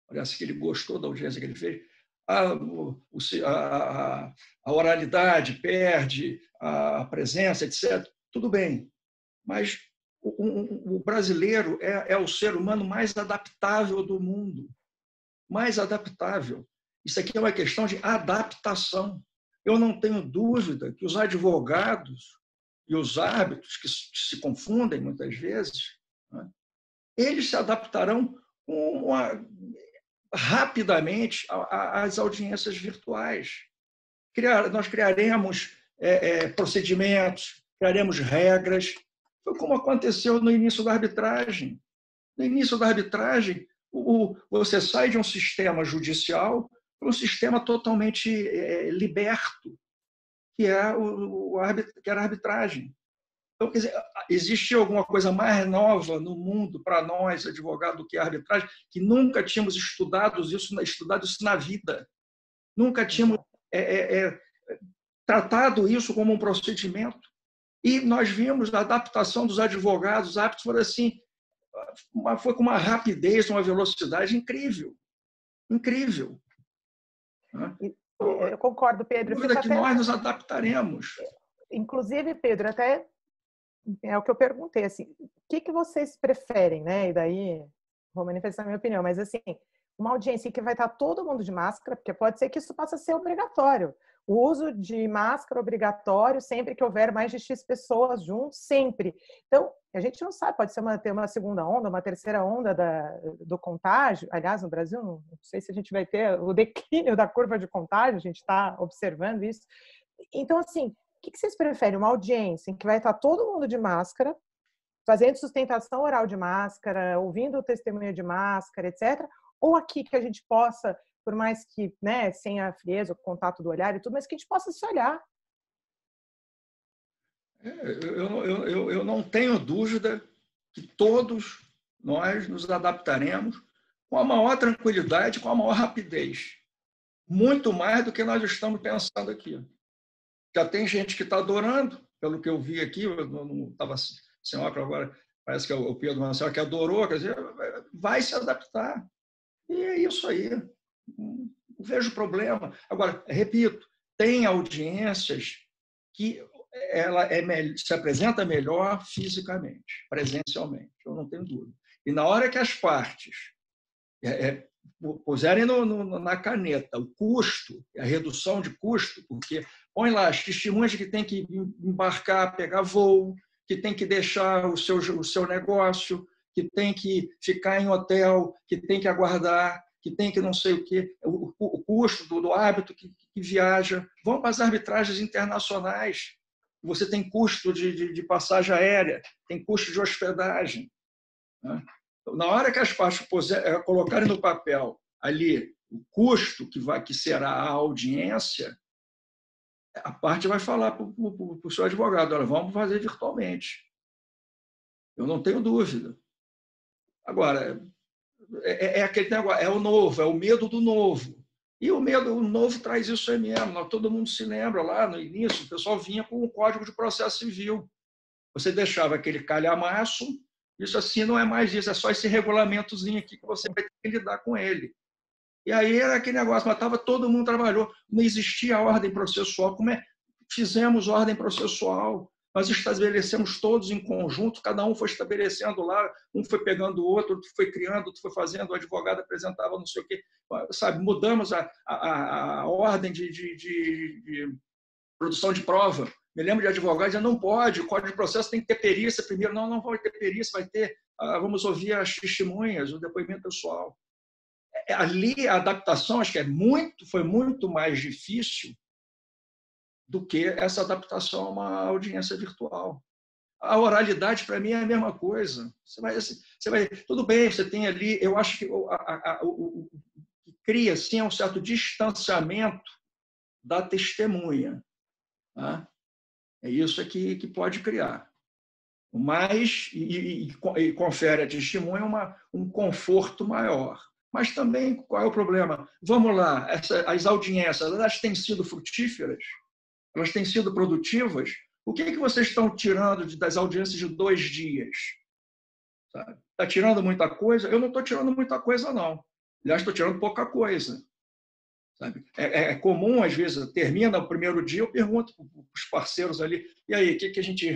parece que ele gostou da audiência que ele fez. A oralidade perde, a presença, etc. Tudo bem, mas o brasileiro é o ser humano mais adaptável do mundo. Mais adaptável. Isso aqui é uma questão de adaptação. Eu não tenho dúvida que os advogados e os árbitros, que se confundem muitas vezes, né, eles se adaptarão rapidamente às audiências virtuais. Nós criaremos procedimentos, criaremos regras. Foi como aconteceu no início da arbitragem. No início da arbitragem, você sai de um sistema judicial para um sistema totalmente liberto, que era a arbitragem. Então, quer dizer, existia alguma coisa mais nova no mundo para nós, advogados, do que a arbitragem, que nunca tínhamos estudado isso na vida. Nunca tínhamos tratado isso como um procedimento. E nós vimos a adaptação dos advogados, os árbitros foram assim, foi com uma rapidez, uma velocidade incrível. Incrível. Eu concordo, Pedro. Dúvida que nós nos adaptaremos. Inclusive, Pedro, até é o que eu perguntei, assim, o que vocês preferem, né? E daí vou manifestar a minha opinião, mas assim, uma audiência que vai estar todo mundo de máscara, porque pode ser que isso passe a ser obrigatório. O uso de máscara obrigatório sempre que houver mais de X pessoas juntos, sempre. Então, a gente não sabe, pode ser ter uma segunda onda, uma terceira onda do contágio. Aliás, no Brasil, não sei se a gente vai ter o declínio da curva de contágio, a gente está observando isso. Então, assim, o que vocês preferem? Uma audiência em que vai estar todo mundo de máscara, fazendo sustentação oral de máscara, ouvindo o testemunho de máscara, etc., ou aqui que a gente possa, por mais que, né, sem a frieza, o contato do olhar e tudo, mas que a gente possa se olhar. Eu não tenho dúvida que todos nós nos adaptaremos com a maior tranquilidade, com a maior rapidez. Muito mais do que nós estamos pensando aqui. Já tem gente que está adorando, pelo que eu vi aqui, eu não estava sem óculos agora, parece que é o Pedro Marcelo que adorou, quer dizer, vai se adaptar. E é isso aí. Não vejo problema. Agora, repito, tem audiências que ela se apresenta melhor fisicamente, presencialmente, eu não tenho dúvida. E na hora que as partes puserem na caneta o custo, a redução de custo, porque põe lá as testemunhas que tem que embarcar, pegar voo, que tem que deixar o seu negócio, que tem que ficar em hotel, que tem que aguardar, que tem que não sei o quê, o custo do árbitro que viaja. Vão para as arbitragens internacionais. Você tem custo de passagem aérea, tem custo de hospedagem. Né? Na hora que as partes colocarem no papel ali o custo que será a audiência, a parte vai falar para o seu advogado, olha, vamos fazer virtualmente. Eu não tenho dúvida. Agora, aquele negócio, é o novo, é o medo do novo. E o novo traz isso aí mesmo. Todo mundo se lembra lá no início, o pessoal vinha com o Código de Processo Civil. Você deixava aquele calhamaço, isso assim não é mais isso, é só esse regulamentozinho aqui que você vai ter que lidar com ele. E aí era aquele negócio, mas todo mundo trabalhou, não existia ordem processual. Fizemos ordem processual, nós estabelecemos todos em conjunto, cada um foi estabelecendo lá, um foi pegando o outro, outro foi criando, outro foi fazendo, o advogado apresentava não sei o quê. Sabe, mudamos a ordem de produção de prova. Me lembro de advogados dizendo, não pode, o Código de Processo tem que ter perícia primeiro. Não vai ter perícia, vai ter, vamos ouvir as testemunhas, o depoimento pessoal. Ali a adaptação, acho que foi muito mais difícil do que essa adaptação a uma audiência virtual. A oralidade, para mim, é a mesma coisa. Você vai, tudo bem, você tem ali, eu acho que o que cria assim, um certo distanciamento da testemunha. Tá? É isso que pode criar. Mas, e confere à testemunha um conforto maior. Mas também, qual é o problema? Vamos lá, as audiências, elas têm sido frutíferas? Elas têm sido produtivas? O que vocês estão tirando das audiências de 2 dias? Está tirando muita coisa? Eu não estou tirando muita coisa, não. Aliás, estou tirando pouca coisa. Sabe? É comum, às vezes, termina o primeiro dia, eu pergunto para os parceiros ali, e aí, o que a gente...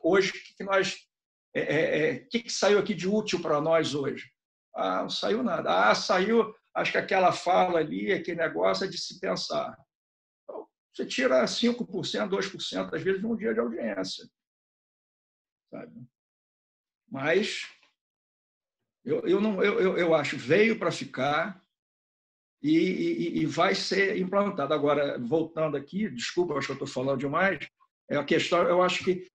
Hoje, o que nós que saiu aqui de útil para nós hoje? Não saiu nada. Saiu, acho que aquela fala ali, aquele negócio é de se pensar. Então, você tira 5%, 2%, às vezes, de um dia de audiência. Sabe? Mas eu acho que veio para ficar e vai ser implantado. Agora, voltando aqui, desculpa, acho que eu estou falando demais, a questão, eu acho que,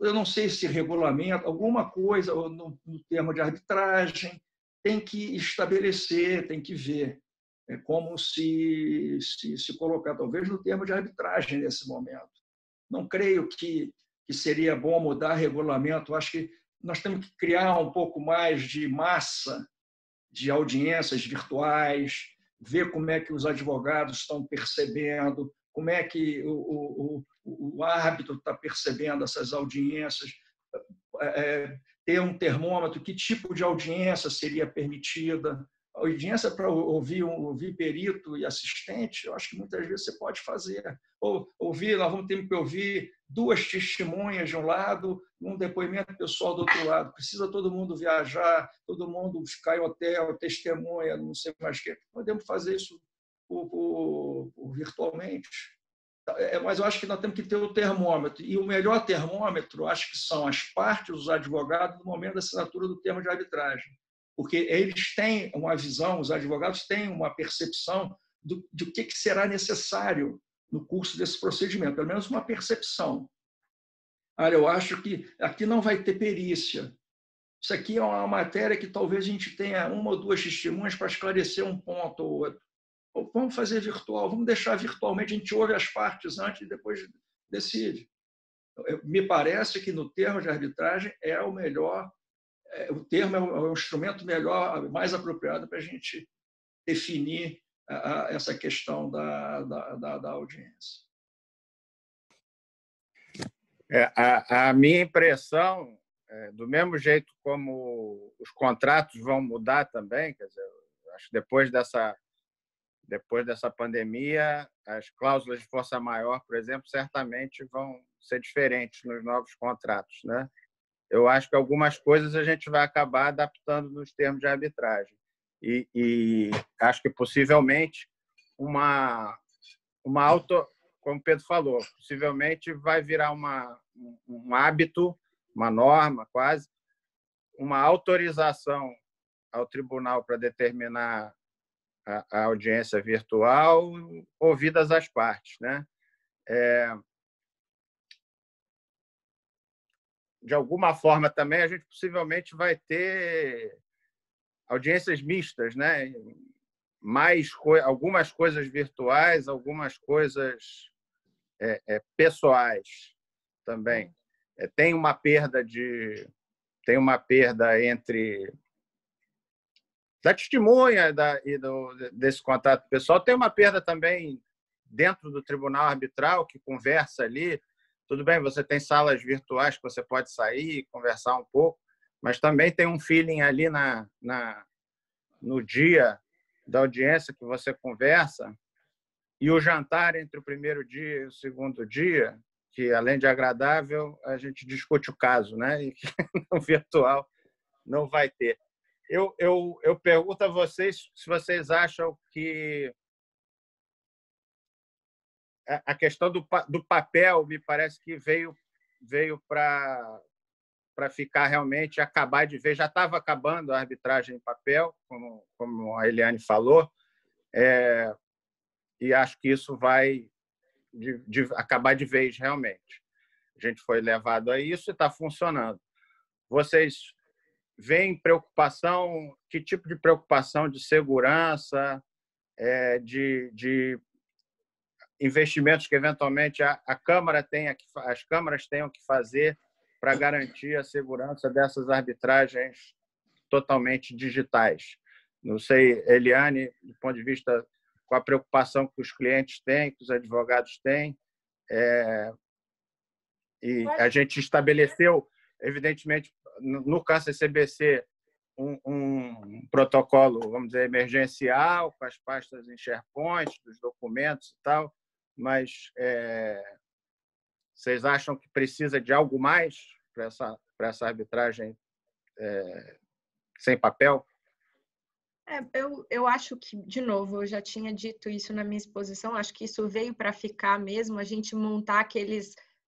eu não sei se regulamento, alguma coisa no termo de arbitragem, tem que estabelecer, tem que ver. É como se colocar, talvez, no termo de arbitragem nesse momento. Não creio que seria bom mudar regulamento. Acho que nós temos que criar um pouco mais de massa de audiências virtuais, ver como é que os advogados estão percebendo, como é que o árbitro está percebendo essas audiências, ter um termômetro, que tipo de audiência seria permitida. A audiência para ouvir perito e assistente, eu acho que muitas vezes você pode fazer. Nós vamos ter que ouvir 2 testemunhas de um lado, um depoimento pessoal do outro lado. Precisa todo mundo viajar, todo mundo ficar em hotel, testemunha, não sei mais o que. Podemos fazer isso virtualmente. Mas eu acho que nós temos que ter o termômetro. E o melhor termômetro, acho que são as partes, os advogados, no momento da assinatura do termo de arbitragem. Porque eles têm uma visão, os advogados têm uma percepção de o que será necessário no curso desse procedimento, pelo menos uma percepção. Eu acho que aqui não vai ter perícia. Isso aqui é uma matéria que talvez a gente tenha 1 ou 2 testemunhas para esclarecer um ponto ou outro. Vamos fazer virtual, vamos deixar virtualmente, a gente ouve as partes antes e depois decide. Me parece que no termo de arbitragem é o melhor, o termo é o instrumento melhor, mais apropriado para a gente definir essa questão da audiência. A minha impressão, do mesmo jeito como os contratos vão mudar também, quer dizer, acho que depois dessa pandemia, as cláusulas de força maior, por exemplo, certamente vão ser diferentes nos novos contratos, né? Eu acho que algumas coisas a gente vai acabar adaptando nos termos de arbitragem. E acho que possivelmente como o Pedro falou, possivelmente vai virar um hábito, uma norma quase, uma autorização ao tribunal para determinar a audiência virtual, ouvidas as partes, né? De alguma forma também a gente possivelmente vai ter audiências mistas, né? Algumas coisas virtuais, algumas coisas pessoais também. Tem uma perda entre da testemunha desse contato pessoal, tem uma perda também dentro do tribunal arbitral, que conversa ali. Tudo bem, você tem salas virtuais que você pode sair e conversar um pouco, mas também tem um feeling ali no dia da audiência que você conversa, e o jantar entre o primeiro dia e o segundo dia, que, além de agradável, a gente discute o caso, né? E que no virtual não vai ter. Eu pergunto a vocês se vocês acham que a questão do papel me parece que veio para ficar realmente, acabar de vez. Já estava acabando a arbitragem em papel, como a Eliane falou, e acho que isso vai acabar de vez realmente. A gente foi levado a isso e está funcionando. Vocês veem preocupação? Que tipo de preocupação de segurança, de investimentos que eventualmente a Câmara as câmaras tenham que fazer para garantir a segurança dessas arbitragens totalmente digitais? Não sei, Eliane, do ponto de vista com a preocupação que os clientes têm, que os advogados têm, e a gente estabeleceu, evidentemente, no CâncerCBC, um protocolo, vamos dizer, emergencial, com as pastas em SharePoint, dos documentos e tal, mas vocês acham que precisa de algo mais para para essa arbitragem sem papel? Eu acho que, de novo, eu já tinha dito isso na minha exposição, acho que isso veio para ficar mesmo, a gente montar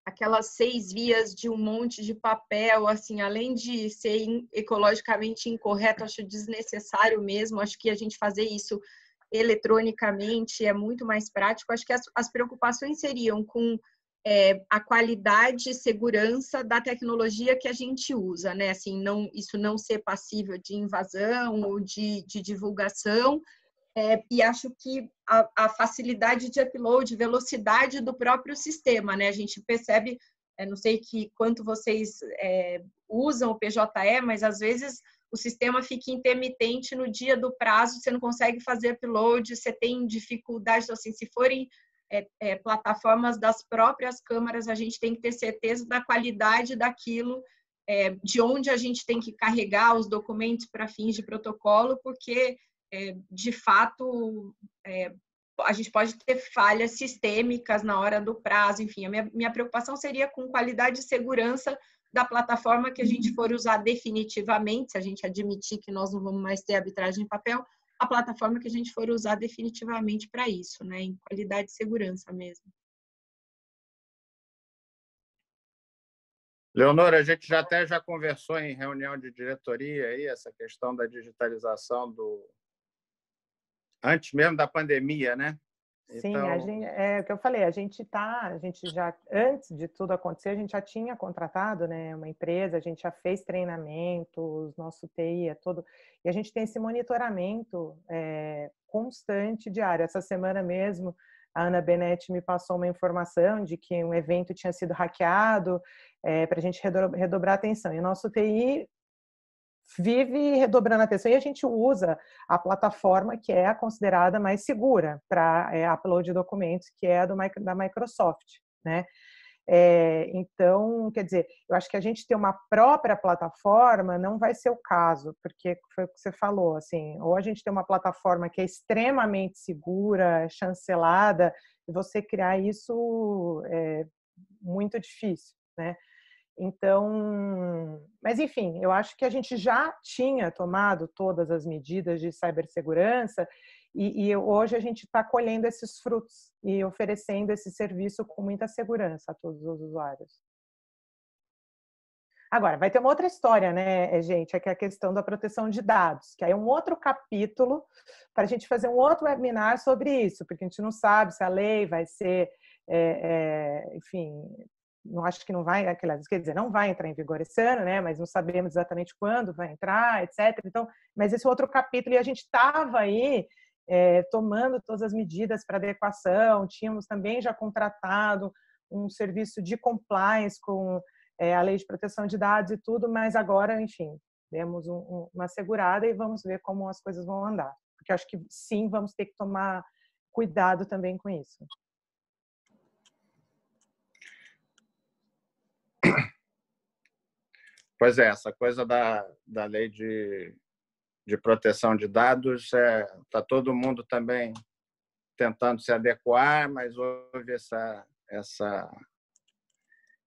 aquelas 6 vias de um monte de papel, assim, além de ser ecologicamente incorreto, acho desnecessário mesmo, acho que a gente fazer isso eletronicamente é muito mais prático, acho que as preocupações seriam com a qualidade e segurança da tecnologia que a gente usa, né? Assim, isso não ser passível de invasão ou de divulgação, e acho que a facilidade de upload, velocidade do próprio sistema, né? A gente percebe, não sei quanto vocês usam o PJE, mas às vezes o sistema fica intermitente no dia do prazo, você não consegue fazer upload, você tem dificuldades, assim, se forem plataformas das próprias câmaras, a gente tem que ter certeza da qualidade daquilo, de onde a gente tem que carregar os documentos para fins de protocolo, porque, de fato, a gente pode ter falhas sistêmicas na hora do prazo, enfim, a minha preocupação seria com qualidade e segurança da plataforma que a gente for usar definitivamente, se a gente admitir que nós não vamos mais ter arbitragem em papel, a plataforma que a gente for usar definitivamente para isso, né? Em qualidade e segurança mesmo. Leonora, a gente já conversou em reunião de diretoria aí essa questão da digitalização antes mesmo da pandemia, né? Sim, então... é o que eu falei, a gente já, antes de tudo acontecer, a gente já tinha contratado, né, uma empresa, a gente já fez treinamentos, nosso TI é todo, e a gente tem esse monitoramento constante, diário. Essa semana mesmo, a Ana Benetti me passou uma informação de que um evento tinha sido hackeado, para a gente redobrar a atenção. E o nosso TI vive redobrando a atenção, e a gente usa a plataforma que é a considerada mais segura para upload de documentos, que é a da Microsoft, né? Então, quer dizer, eu acho que a gente ter uma própria plataforma não vai ser o caso, porque foi o que você falou, assim, ou a gente tem uma plataforma que é extremamente segura, chancelada, e você criar isso é muito difícil, né? Então, mas enfim, eu acho que a gente já tinha tomado todas as medidas de cibersegurança e hoje a gente está colhendo esses frutos e oferecendo esse serviço com muita segurança a todos os usuários. Agora, vai ter uma outra história, né, gente, que é a questão da proteção de dados, que aí é um outro capítulo para a gente fazer um outro webinar sobre isso, porque a gente não sabe se a lei vai ser, enfim... Não acho que não vai, quer dizer, não vai entrar em vigor esse ano, né? Mas não sabemos exatamente quando vai entrar, etc. Então, mas esse outro capítulo, e a gente estava aí tomando todas as medidas para adequação, tínhamos também já contratado um serviço de compliance com a lei de proteção de dados e tudo, mas agora, enfim, demos uma segurada e vamos ver como as coisas vão andar. Porque acho que sim, vamos ter que tomar cuidado também com isso. Pois é, essa coisa da lei de proteção de dados, está todo mundo também tentando se adequar, mas houve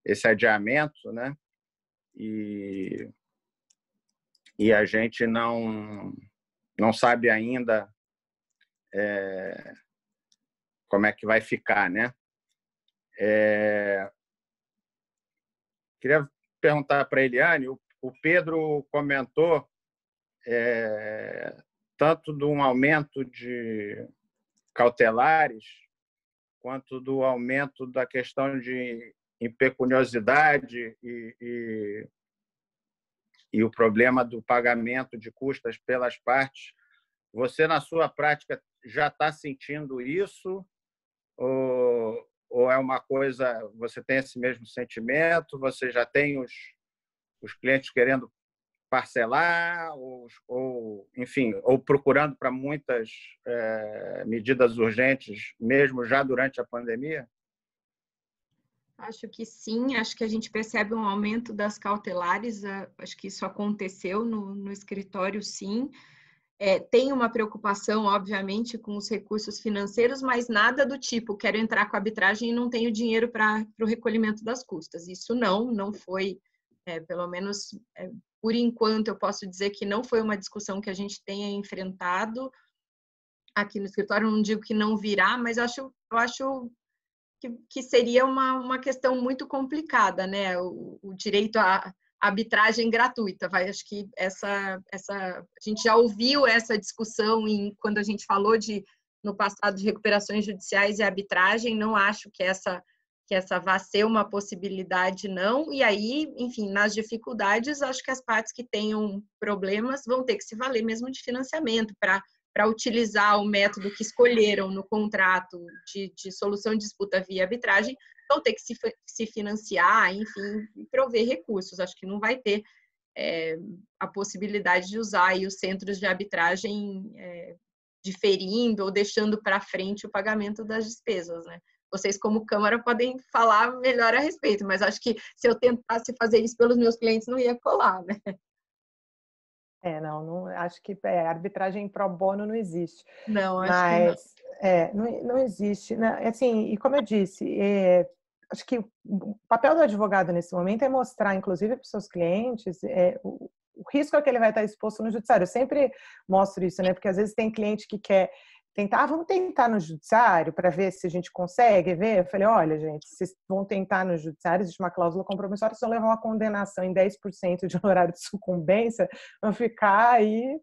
esse adiamento, né? E a gente não sabe ainda como é que vai ficar, né? Queria perguntar para a Eliane, o Pedro comentou tanto de um aumento de cautelares quanto do aumento da questão de impecuniosidade e o problema do pagamento de custas pelas partes. Você, na sua prática, já está sentindo isso? Ou é uma coisa, você tem esse mesmo sentimento, você já tem os clientes querendo parcelar, enfim, ou procurando para muitas medidas urgentes, mesmo já durante a pandemia? Acho que sim, acho que a gente percebe um aumento das cautelares, acho que isso aconteceu no escritório, sim. Tem uma preocupação, obviamente, com os recursos financeiros, mas nada do tipo, quero entrar com a arbitragem e não tenho dinheiro para o recolhimento das custas. Isso não foi Pelo menos, por enquanto, eu posso dizer que não foi uma discussão que a gente tenha enfrentado aqui no escritório. Não digo que não virá, mas eu acho que seria uma questão muito complicada, né? O direito à arbitragem gratuita. Acho que a gente já ouviu essa discussão quando a gente falou no passado de recuperações judiciais e arbitragem. Não acho que essa vá ser uma possibilidade, não. E aí, enfim, nas dificuldades, acho que as partes que tenham problemas vão ter que se valer mesmo de financiamento para utilizar o método que escolheram no contrato de solução de disputa via arbitragem, vão ter que se financiar, enfim, e prover recursos. Acho que não vai ter a possibilidade de usar aí os centros de arbitragem diferindo ou deixando para frente o pagamento das despesas, né? Vocês, como Câmara, podem falar melhor a respeito, mas acho que se eu tentasse fazer isso pelos meus clientes, não ia colar, né? Não acho que arbitragem pro bono não existe. Não, acho que não. Não existe. Né? Assim, e como eu disse, acho que o papel do advogado nesse momento é mostrar, inclusive para os seus clientes, o risco a que ele vai estar exposto no judiciário. Eu sempre mostro isso, né? Porque às vezes tem cliente que quer tentar, vamos tentar no judiciário para ver se a gente consegue ver. Eu falei, olha, gente, vocês vão tentar no judiciário, existe uma cláusula compromissória, se não levar uma condenação em 10% de honorário de sucumbência, vão ficar aí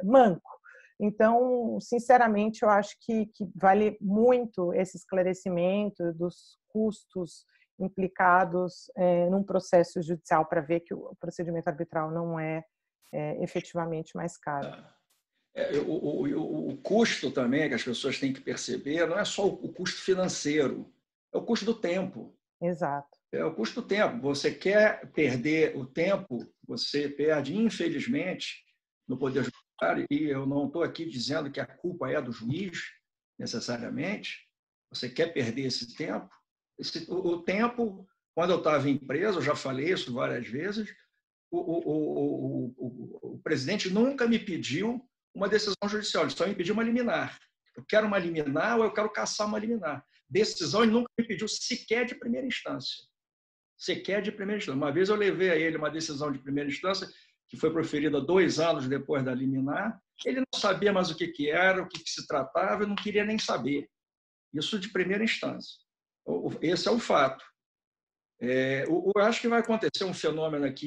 manco. Então, sinceramente, eu acho que vale muito esse esclarecimento dos custos implicados num processo judicial para ver que o procedimento arbitral não é efetivamente mais caro. O custo também que as pessoas têm que perceber não é só o custo financeiro, é o custo do tempo. Exato. É o custo do tempo. Você quer perder o tempo, você perde, infelizmente, no Poder Judiciário, e eu não estou aqui dizendo que a culpa é do juiz, necessariamente. Você quer perder esse tempo? O tempo, quando eu estava em empresa, eu já falei isso várias vezes, o presidente nunca me pediu uma decisão judicial, ele só me pediu uma liminar. Eu quero uma liminar ou eu quero caçar uma liminar. Decisão ele nunca me pediu sequer de primeira instância. Sequer de primeira instância. Uma vez eu levei a ele uma decisão de primeira instância que foi proferida 2 anos depois da liminar. Ele não sabia mais o que era, o que se tratava, e não queria nem saber. Isso de primeira instância. Esse é o fato. Eu acho que vai acontecer um fenômeno aqui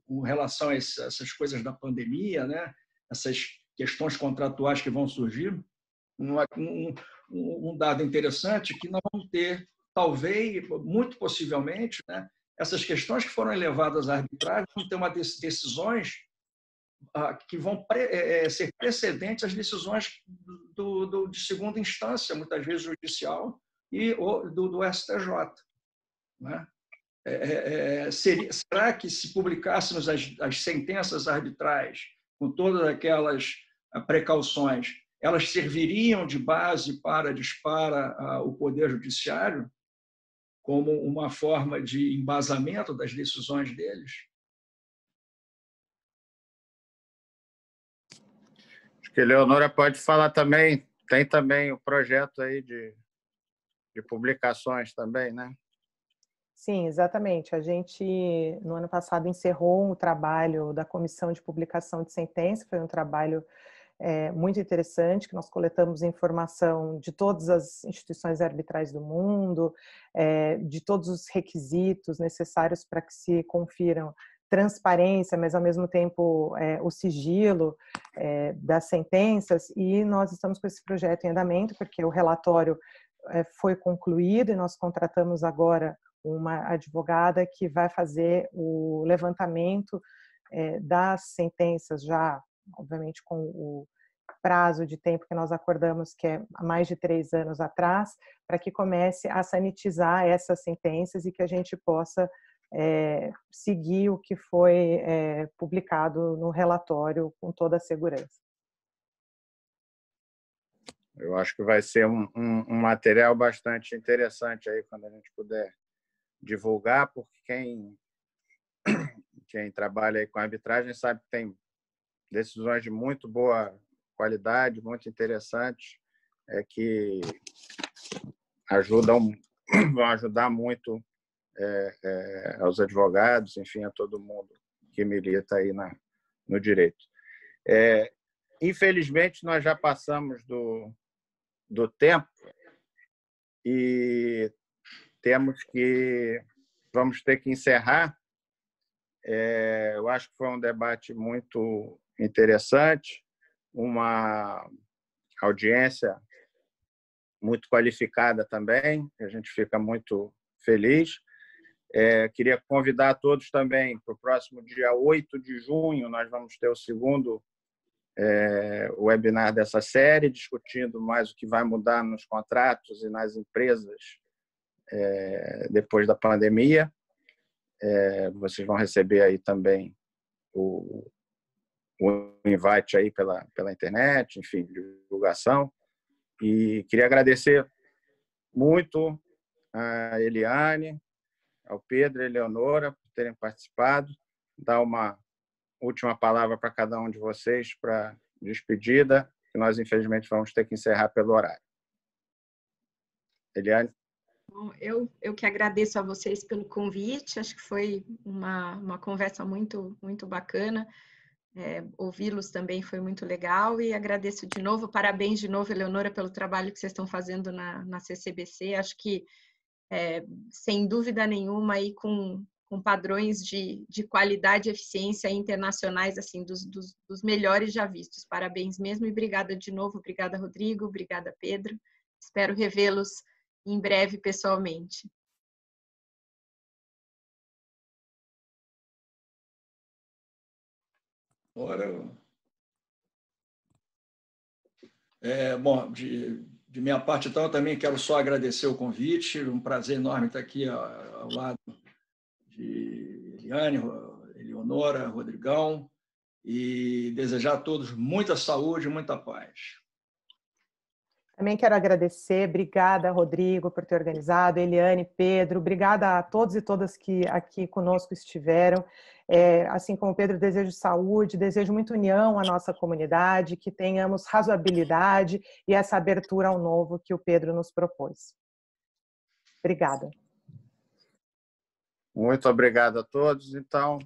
com relação a essas coisas da pandemia, né? Essas questões contratuais que vão surgir. Um dado interessante que nós vamos ter, talvez, muito possivelmente, né? Essas questões que foram elevadas à arbitragem vão ter decisões que vão ser precedentes às decisões de segunda instância, muitas vezes judicial, e do STJ. Né? Será que, se publicássemos as sentenças arbitrais com todas aquelas precauções, elas serviriam de base para dispara o Poder Judiciário como uma forma de embasamento das decisões deles? Acho que a Eleonora pode falar também. Tem também o projeto aí de publicações também, né? Sim, exatamente. A gente, no ano passado, encerrou um trabalho da Comissão de Publicação de Sentença, foi um trabalho muito interessante, que nós coletamos informação de todas as instituições arbitrais do mundo, de todos os requisitos necessários para que se confiram transparência, mas ao mesmo tempo o sigilo das sentenças, e nós estamos com esse projeto em andamento, porque o relatório foi concluído e nós contratamos agora uma advogada que vai fazer o levantamento das sentenças, já, obviamente, com o prazo de tempo que nós acordamos, que é há mais de 3 anos atrás, para que comece a sanitizar essas sentenças e que a gente possa seguir o que foi publicado no relatório com toda a segurança. Eu acho que vai ser um material bastante interessante aí quando a gente puder divulgar, porque quem trabalha aí com arbitragem sabe que tem decisões de muito boa qualidade, muito interessantes, que vão ajudar muito aos advogados, enfim, a todo mundo que milita aí no direito. Infelizmente, nós já passamos do tempo e vamos ter que encerrar. Eu acho que foi um debate muito interessante, uma audiência muito qualificada também, a gente fica muito feliz. Queria convidar todos também para o próximo dia 8 de junho, nós vamos ter o segundo webinar dessa série, discutindo mais o que vai mudar nos contratos e nas empresas depois da pandemia. Vocês vão receber aí também o invite aí pela internet, enfim, divulgação. E queria agradecer muito a Eliane, ao Pedro e a Eleonora por terem participado, dar uma última palavra para cada um de vocês para despedida, que nós, infelizmente, vamos ter que encerrar pelo horário. Eliane? Bom, eu que agradeço a vocês pelo convite, acho que foi uma conversa muito, muito bacana. Ouvi-los também foi muito legal e agradeço de novo, parabéns de novo, Eleonora, pelo trabalho que vocês estão fazendo na CCBC. Acho que, sem dúvida nenhuma, aí com padrões de qualidade e eficiência internacionais, assim, dos melhores já vistos. Parabéns mesmo e obrigada de novo. Obrigada, Rodrigo. Obrigada, Pedro. Espero revê-los em breve pessoalmente. Bom, de minha parte, então, eu também quero só agradecer o convite. Um prazer enorme estar aqui ao lado de Eliane, Eleonora, Rodrigão, e desejar a todos muita saúde e muita paz. Também quero agradecer, obrigada, Rodrigo, por ter organizado, Eliane, Pedro, obrigada a todos e todas que aqui conosco estiveram. Assim como o Pedro, desejo saúde, desejo muita união à nossa comunidade, que tenhamos razoabilidade e essa abertura ao novo que o Pedro nos propôs. Obrigada. Muito obrigado a todos. Então,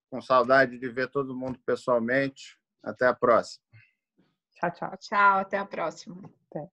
com saudade de ver todo mundo pessoalmente. Até a próxima. Tchau, tchau. Tchau, até a próxima. Até.